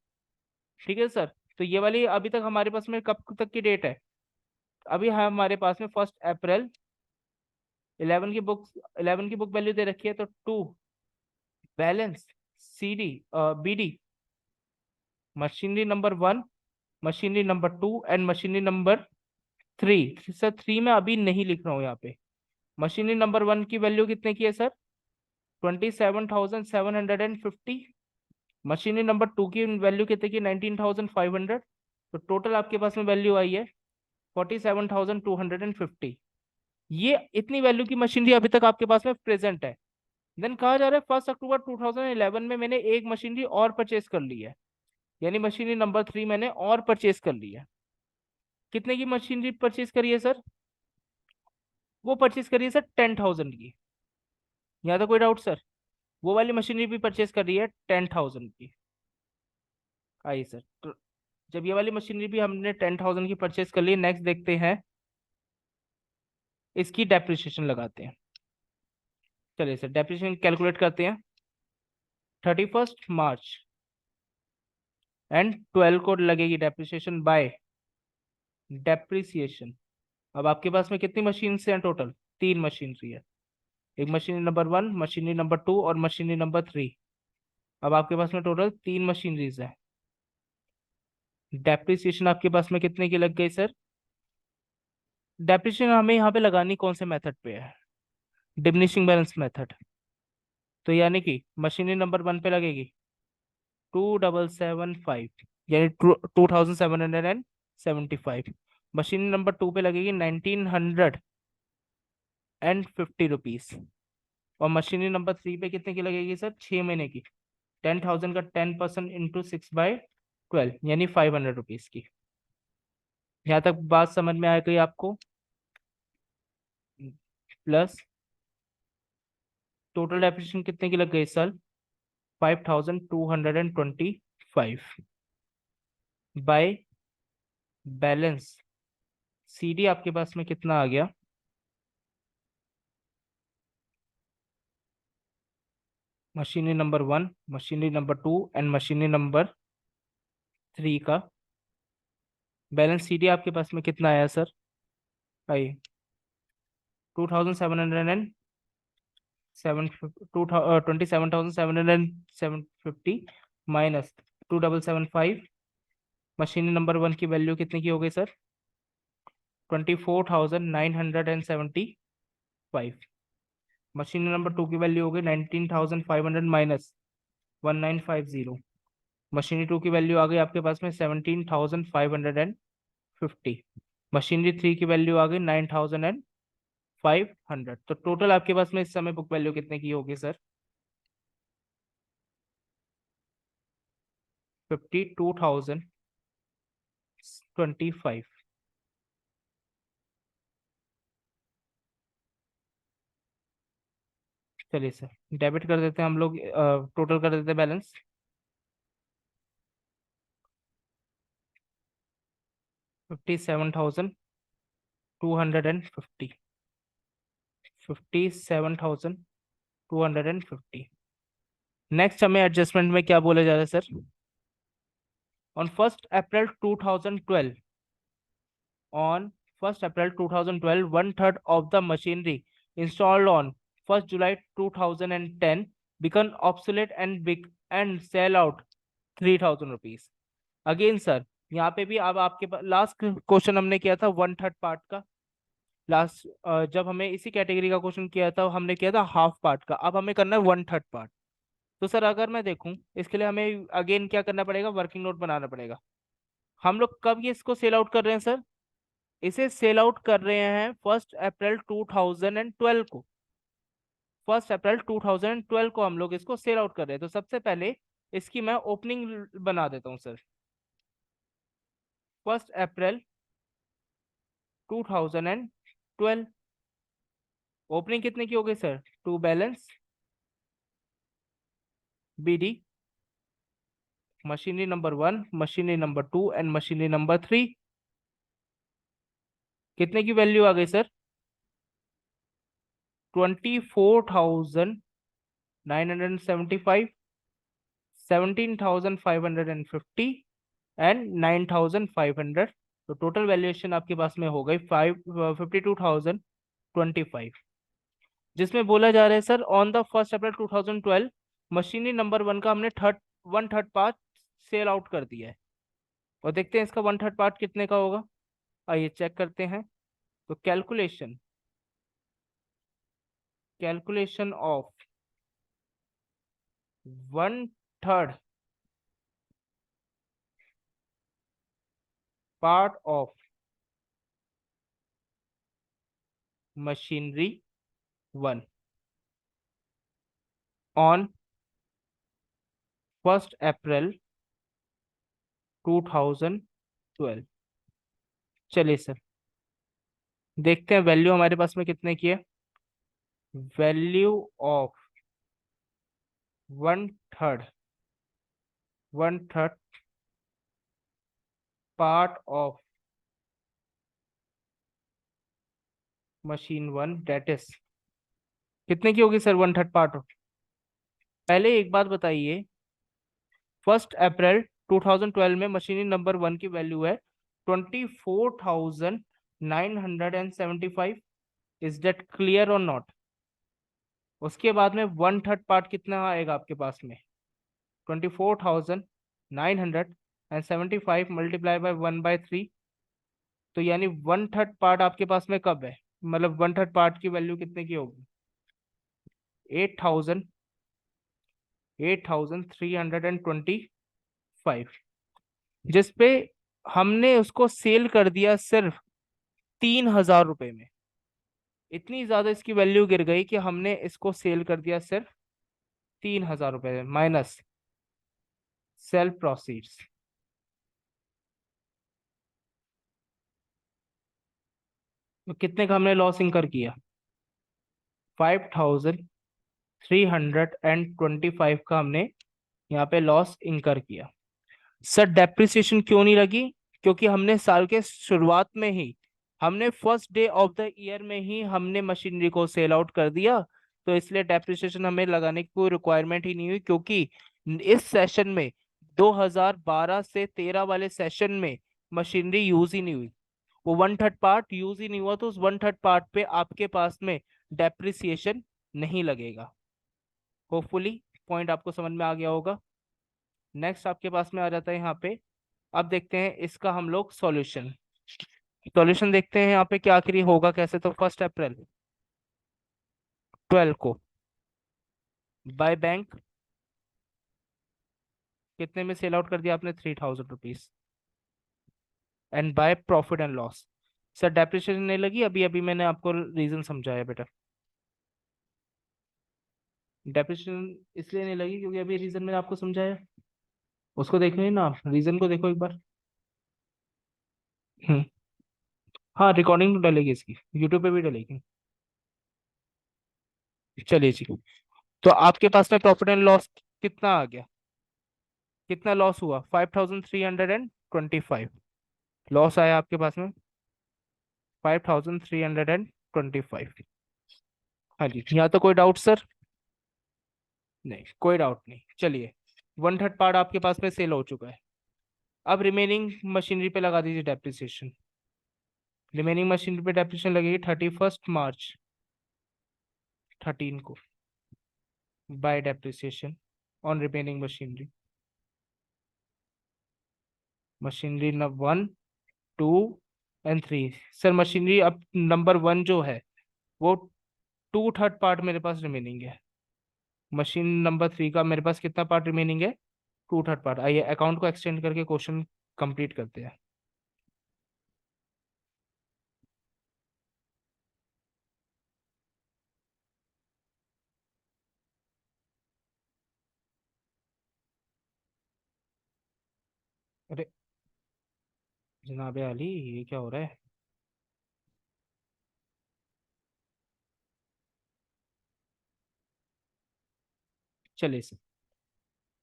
Speaker 1: ठीक है सर। तो ये वाली अभी तक हमारे पास में कब तक की डेट है, अभी हमारे पास में 1 अप्रैल 11 की बुक वैल्यू दे रखी है, तो 2 balance C D B D machinery number 1, machinery number 2 and machinery number 3। Sir 3 में अभी नहीं लिख रहा हूँ यहाँ पे। मशीनरी नंबर 1 की वैल्यू कितने की है सर, 27,750। मशीनरी नंबर 2 की वैल्यू कितने की, 19,500। तो टोटल आपके पास में वैल्यू आई है 47,250। ये इतनी वैल्यू की मशीनरी अभी तक आपके पास में प्रेजेंट है। देन कहा जा रहा है 1 अक्टूबर 2011 में मैंने एक मशीनरी और परचेज कर ली है, यानी मशीनरी नंबर 3 मैंने और परचेज कर ली है। कितने की मशीनरी परचेज करी है सर, वो परचेज करी है सर 10,000 की। यहाँ तो कोई डाउट सर? वो वाली मशीनरी भी परचेज कर रही है 10,000 की। आइए सर, तो जब ये वाली मशीनरी भी हमने 10,000 की परचेज कर ली, नेक्स्ट देखते हैं इसकी डेप्रिसिएशन लगाते हैं। चलिए सर डेप्रिसिएशन कैलकुलेट करते हैं। 31 मार्च एंड 12 को लगेगी डेप्रिसिएशन बाय डेप्रिसिएशन। अब आपके पास में कितनी मशीन हैं टोटल, 3 मशीनरी है, एक मशीनरी नंबर 1, मशीनरी नंबर 2 और मशीनरी नंबर 3। अब आपके पास में टोटल 3 मशीनरीज है। डेप्रिसिएशन आपके पास में कितने की लग गई सर? डेप्रिसिएशन हमें यहाँ पे लगानी कौन से मेथड पे है, डिमिनिशिंग बैलेंस मेथड। तो यानी कि मशीनरी नंबर 1 पे लगेगी 2,775, यानी 2,775। मशीनरी नंबर 2 पे लगेगी 1,950 रुपीज, और मशीनरी नंबर 3 पे कितने की लगेगी सर, 6 महीने की, 10,000 का 10% इंटू 6/12, यानी 500 रुपीज की। यहाँ तक बात समझ में आ गई आपको? प्लस टोटल डेप्रिसिएशन कितने की लग गई sir, 5,225 by balance C D आपके पास में कितना आ गया, machinery number 1, machinery number 2 and machinery number 3 का बैलेंस सी डी आपके पास में कितना आया सर, आइए 27,750 माइनस 2,775। मशीनरी नंबर 1 की वैल्यू कितने की हो गई सर, 24,975। मशीनरी नंबर 2 की वैल्यू हो गई 19,500 माइनस 1950। मशीनरी 2 की वैल्यू आ गई आपके पास में 17,550। मशीनरी 3 की वैल्यू आ गई 9,500। तो टोटल आपके पास में इस समय बुक वैल्यू कितने की होगी सर, 52,000 25। चलिए सर, डेबिट कर देते हैं हम लोग, टोटल कर देते हैं बैलेंस। 57,250। 57,250। नेक्स्ट हमें एडजस्टमेंट में क्या बोला जा रहा है sir? On 1 April 2012, on 1 April 2012, one third of the machinery installed on 1 July 2010 become obsolete and sell out 3,000 rupees। Again sir, यहाँ पे भी अब आपके पास लास्ट क्वेश्चन हमने किया था वन थर्ड पार्ट का। लास्ट जब हमें इसी कैटेगरी का क्वेश्चन किया था हमने किया था हाफ पार्ट का, अब हमें करना है वन थर्ड पार्ट। तो सर अगर मैं देखूं, इसके लिए हमें अगेन क्या करना पड़ेगा? वर्किंग नोट बनाना पड़ेगा। हम लोग कब ये इसको सेल आउट कर रहे हैं सर? इसे सेल आउट कर रहे हैं 1 अप्रैल 2012 को। 1 अप्रैल 2012 को हम लोग इसको सेल आउट कर रहे हैं। तो सबसे पहले इसकी मैं ओपनिंग बना देता हूँ सर। 1 अप्रैल 2012 ओपनिंग कितने की हो गई sir? To balance BD, machinery number 1, machinery number 2 and machinery number 3। कितने की वैल्यू आ गई सर? 24,975, 17,550 एंड 9,500। तो टोटल वैल्यूएशन आपके पास में हो गई 52,025, जिसमें बोला जा रहा है sir on the 1 April 2012 machinery number 1 का हमने one third part sell out कर दिया है। और देखते हैं इसका वन थर्ड पार्ट कितने का होगा। आइए चेक करते हैं। तो calculation of one third part of machinery 1 on 1 April 2012। चलिए सर, देखते हैं वैल्यू हमारे पास में कितने की है। Value of one third one third part of machine 1 that is कितने की होगी सर? One third part. पहले एक बात बताइए, 1 अप्रैल 2012 में मशीनरी नंबर 1 की वैल्यू है 24,975। इज दैट क्लियर और नॉट? उसके बाद में वन थर्ड पार्ट कितना आएगा आपके पास में? 24,975 मल्टीप्लाई बाय 1/3। तो यानी वन थर्ड पार्ट आपके पास में कब है? मतलब वन थर्ड पार्ट की वैल्यू कितने की होगी? 8,325, जिसपे हमने उसको सेल कर दिया सिर्फ 3,000 रुपए में। इतनी ज्यादा इसकी वैल्यू गिर गई कि हमने इसको सेल कर दिया सिर्फ 3,000 रुपए में, माइनस सेल प्रोसीड्स। तो कितने का हमने लॉस इंकर किया? 5,325 का हमने यहाँ पे लॉस इंकर किया। सर डेप्रिसिएशन क्यों नहीं लगी? क्योंकि हमने साल के शुरुआत में ही, हमने first day of the year में ही हमने मशीनरी को सेल आउट कर दिया। तो इसलिए डेप्रिसिएशन हमें लगाने की कोई रिक्वायरमेंट ही नहीं हुई, क्योंकि इस सेशन में 2012 से 13 वाले सेशन में मशीनरी यूज ही नहीं हुई। वो वन थर्ड पार्ट यूज ही नहीं हुआ, तो उस वन थर्ड पार्ट पे आपके पास में डेप्रिसिएशन नहीं लगेगा। होपफुली पॉइंट आपको समझ में आ गया होगा। नेक्स्ट आपके पास में आ जाता है यहाँ पे। अब देखते हैं इसका हम लोग सॉल्यूशन देखते हैं यहाँ पे कि आखिर ये होगा कैसे। तो 1 अप्रैल 2012 को बाय बैंक कितने में सेल आउट कर दिया आपने? 3,000 rupees. And by profit and loss. Sir depreciation नहीं लगी, अभी अभी मैंने आपको रीजन समझाया बेटा। डेप्रिसिएशन इसलिए नहीं लगी क्योंकि अभी रीजन मैंने आपको समझाया। उसको देखो ही ना, रीजन को देखो एक बार। हम्म। हाँ, रिकॉर्डिंग तो डलेगी इसकी, यूट्यूब पे भी डलेगी। चलिए जी। तो आपके पास में प्रॉफिट एंड लॉस कितना आ गया? कितना लॉस हुआ? 5325 लॉस आया आपके पास में। 5325। हाँ जी, यहाँ तो कोई डाउट सर? नहीं, कोई डाउट नहीं। चलिए, वन थर्ड पार्ट आपके पास में सेल हो चुका है। अब रिमेनिंग मशीनरी पे लगा दीजिए डेप्रिसिएशन। रिमेनिंग मशीनरी पे डेप्रिसिएशन लगेगी 31 मार्च 13 को, by depreciation on remaining machinery. Machinery one, two and three. Sir machinery अब नंबर वन जो है वो टू थर्ड पार्ट मेरे पास रिमेनिंग है। मशीन नंबर थ्री का मेरे पास कितना पार्ट रिमेनिंग है? Two third part. आइए अकाउंट को एक्सटेंड करके क्वेश्चन कंप्लीट करते हैं। अरे जनाबे अली, ये क्या हो रहा है? चलिए सर,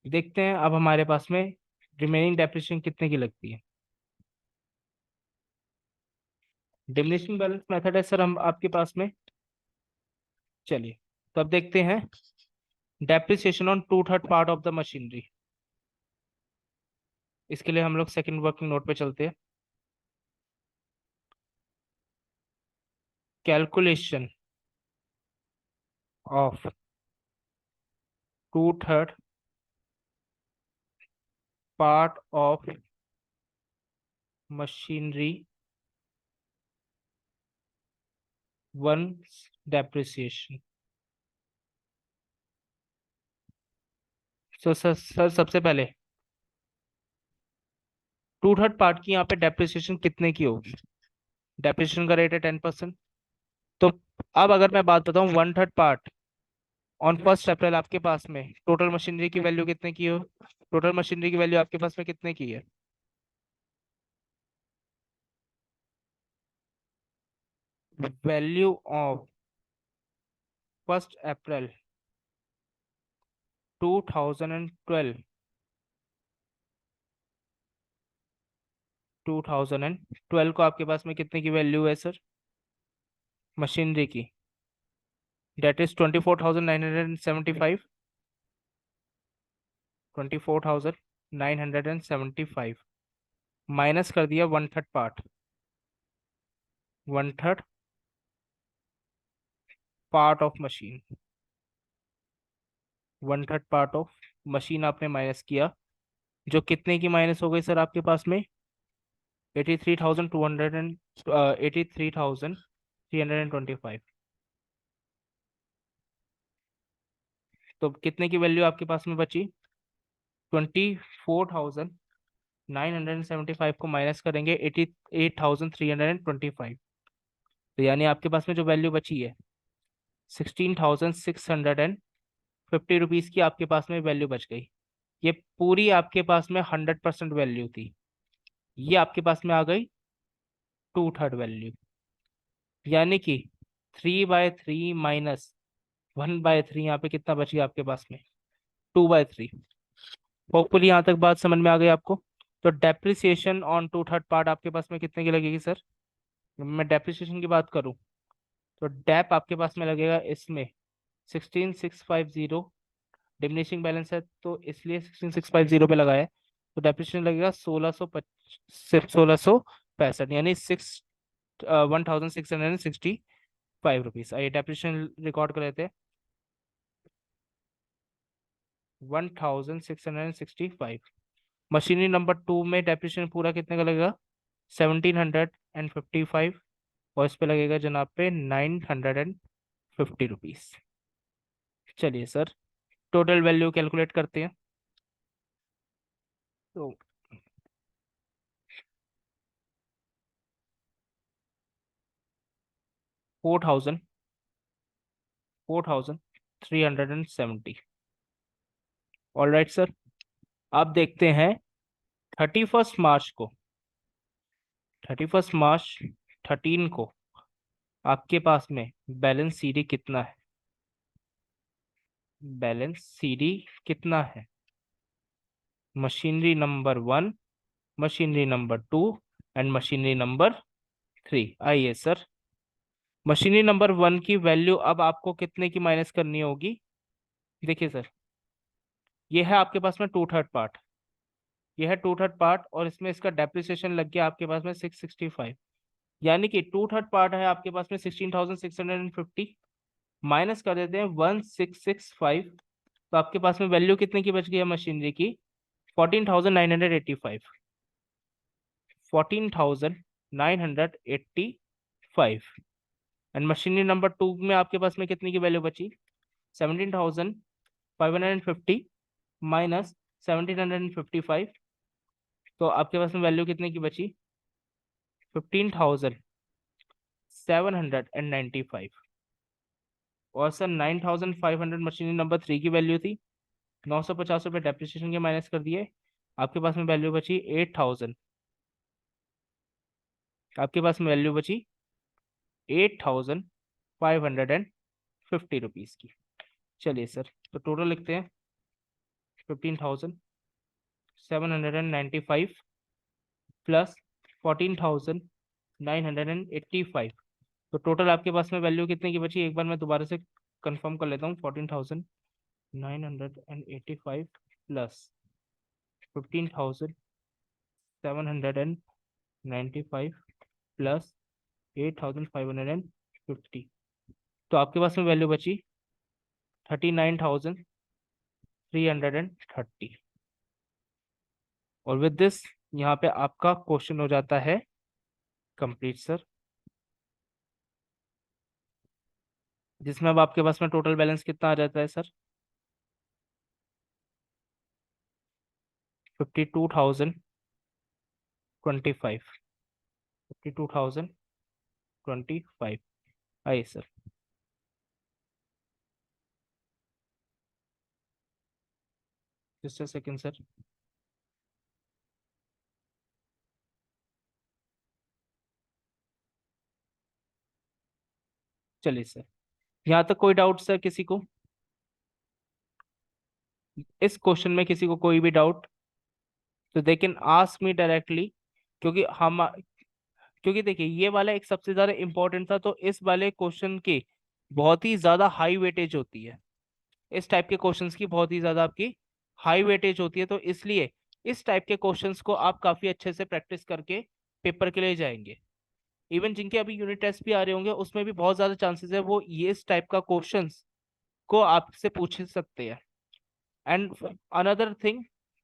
Speaker 1: देखते हैं अब हमारे पास में रिमेनिंग डेप्रिसिएशन कितने की लगती है। डिमिनिशिंग बैलेंस मेथड है सर हम आपके पास में। चलिए, तो अब देखते हैं depreciation on two third part of the machinery. इसके लिए हम लोग सेकंड वर्किंग नोट पे चलते हैं। Calculation of two third part of machinery one depreciation. तो सर सबसे पहले टू थर्ड पार्ट की यहाँ पे डेप्रिसिएशन कितने की होगी? डेप्रिसिएशन का रेट है 10%। तो अब अगर मैं बात बताऊं वन थर्ड पार्ट ऑन 1 अप्रैल, आपके पास में टोटल मशीनरी की वैल्यू कितने की हो? टोटल मशीनरी की वैल्यू आपके पास में कितने की है? वैल्यू ऑफ 1 अप्रैल 2012, 2012 को आपके पास में कितने की वैल्यू है सर मशीनरी की? That is 24,975। 24,975 माइनस कर दिया one third part. One third part of machine. One third part of machine आपने माइनस किया, जो कितने की माइनस हो गई सर आपके पास में? 83,200 एंड 83,325। तो कितने की वैल्यू आपके पास में बची? 24,975 को माइनस करेंगे 88,325। तो यानी आपके पास में जो वैल्यू बची है 16,650 की आपके पास में वैल्यू बच गई। ये पूरी आपके पास में 100% वैल्यू थी। ये आपके पास में आ गई टू थर्ड वैल्यू। यानी कि 3/3 माइनस 1/3, यहाँ पे कितना बची आपके पास में? 2/3। होपफुली यहाँ तक बात समझ में आ गई आपको। तो depreciation on two third part आपके पास में कितने की लगेगी सर? मैं डेप्रिसिएशन की बात करूँ तो डेप आपके पास में लगेगा इसमें 16,650। डिमिनिशिंग बैलेंस है तो इसलिए 16,650 पे लगाया है। तो डेप्रिसिएशन लगेगा 1665, यानी 1,665 रुपीज। आइए डेप्रिसिएशन रिकॉर्ड कर लेते हैं। 1,665। मशीनरी नंबर टू में डेप्रिसिएशन पूरा कितने का लगेगा? 1,755। और इस पे लगेगा जनाब पे 950 रुपीज। चलिए सर, टोटल वैल्यू कैलकुलेट करते हैं। तो 4,370। All right sir. अब देखते हैं 31 मार्च को 31 मार्च 13 को आपके पास में बैलेंस सीडी कितना है? बैलेंस सीडी कितना है? Machinery number 1, machinery number 2 and machinery number 3। आइए सर, मशीनरी नंबर 1 की वैल्यू अब आपको कितने की माइनस करनी होगी? देखिए सर, ये है आपके पास में 2/3 पार्ट, ये है 2/3 पार्ट, और इसमें इसका डेप्रिसिएशन लग गया आपके पास में 665। यानी कि 2/3 पार्ट है आपके पास में 16,650, माइनस कर देते हैं 1665, तो आपके पास में वैल्यू कितने की बच गई है मशीनरी की? 14,985। 14,985। एंड मशीनरी नंबर 2 में आपके पास में कितने की वैल्यू बची? 17,550 माइनस 1,755, तो आपके पास में वैल्यू कितने की बची? 15,795। और सर 9,500 मशीनरी नंबर 3 की वैल्यू थी, 950 रुपये डेप्रिसिएशन के माइनस कर दिए, आपके पास में वैल्यू बची 8,000। आपके पास में वैल्यू बची 8,550 रुपीज़ की। चलिए सर, तो टोटल लिखते हैं 15,795 प्लस 14,985, तो टोटल आपके पास में वैल्यू कितने की बची? एक बार मैं दोबारा से कंफर्म कर लेता हूँ। 14,985 प्लस 15,795 प्लस 8,550, तो आपके पास में वैल्यू बची 39,330। और विद दिस यहाँ पे आपका क्वेश्चन हो जाता है कंप्लीट सर, जिसमें अब आपके पास में टोटल बैलेंस कितना आ जाता है सर? 52,025। 52,025। आइए sir, just a second sir. चलिए सर, यहाँ तक कोई डाउट सर किसी को? इस क्वेश्चन में किसी को कोई भी डाउट तो they can ask me directly, क्योंकि हम, क्योंकि देखिए ये वाला एक सबसे ज्यादा इंपॉर्टेंट था, तो इस वाले क्वेश्चन की बहुत ही ज्यादा हाई वेटेज होती है। इस टाइप के क्वेश्चंस की बहुत ही ज्यादा आपकी हाई वेटेज होती है, तो इसलिए इस टाइप के क्वेश्चंस को आप काफी अच्छे से प्रैक्टिस करके पेपर के लिए जाएंगे। इवन जिनके अभी यूनिट टेस्ट भी आ रहे होंगे उसमें भी बहुत ज्यादा चांसेस है वो ये इस टाइप का क्वेश्चंस को आपसे पूछ सकते हैं। एंड अनदर थिंग,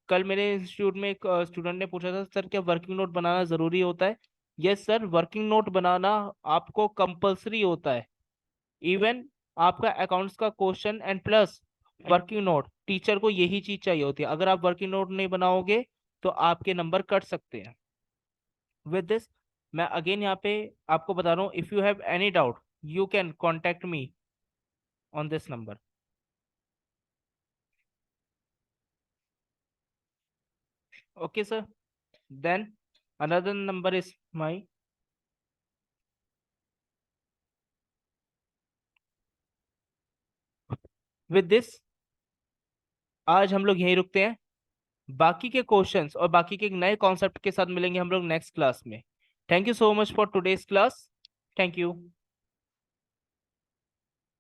Speaker 1: कल मेरे इंस्टीट्यूट में एक स्टूडेंट ने पूछा था, सर क्या वर्किंग नोट बनाना जरूरी होता है? यस सर, वर्किंग नोट बनाना आपको कंपलसरी होता है। इवन आपका अकाउंट्स का question and plus working note, teacher को यही चीज चाहिए होती है। अगर आप वर्किंग नोट नहीं बनाओगे तो आपके नंबर कट सकते हैं। विद दिस मैं अगेन यहाँ पे आपको बता रहा हूँ, if you have any doubt you can contact me on this number. Okay sir, then another number is my. With this आज हम लोग यहीं रुकते हैं। बाकी के क्वेश्चंस और बाकी के नए कॉन्सेप्ट के साथ मिलेंगे हम लोग नेक्स्ट क्लास में। Thank you so much for today's class. Thank you.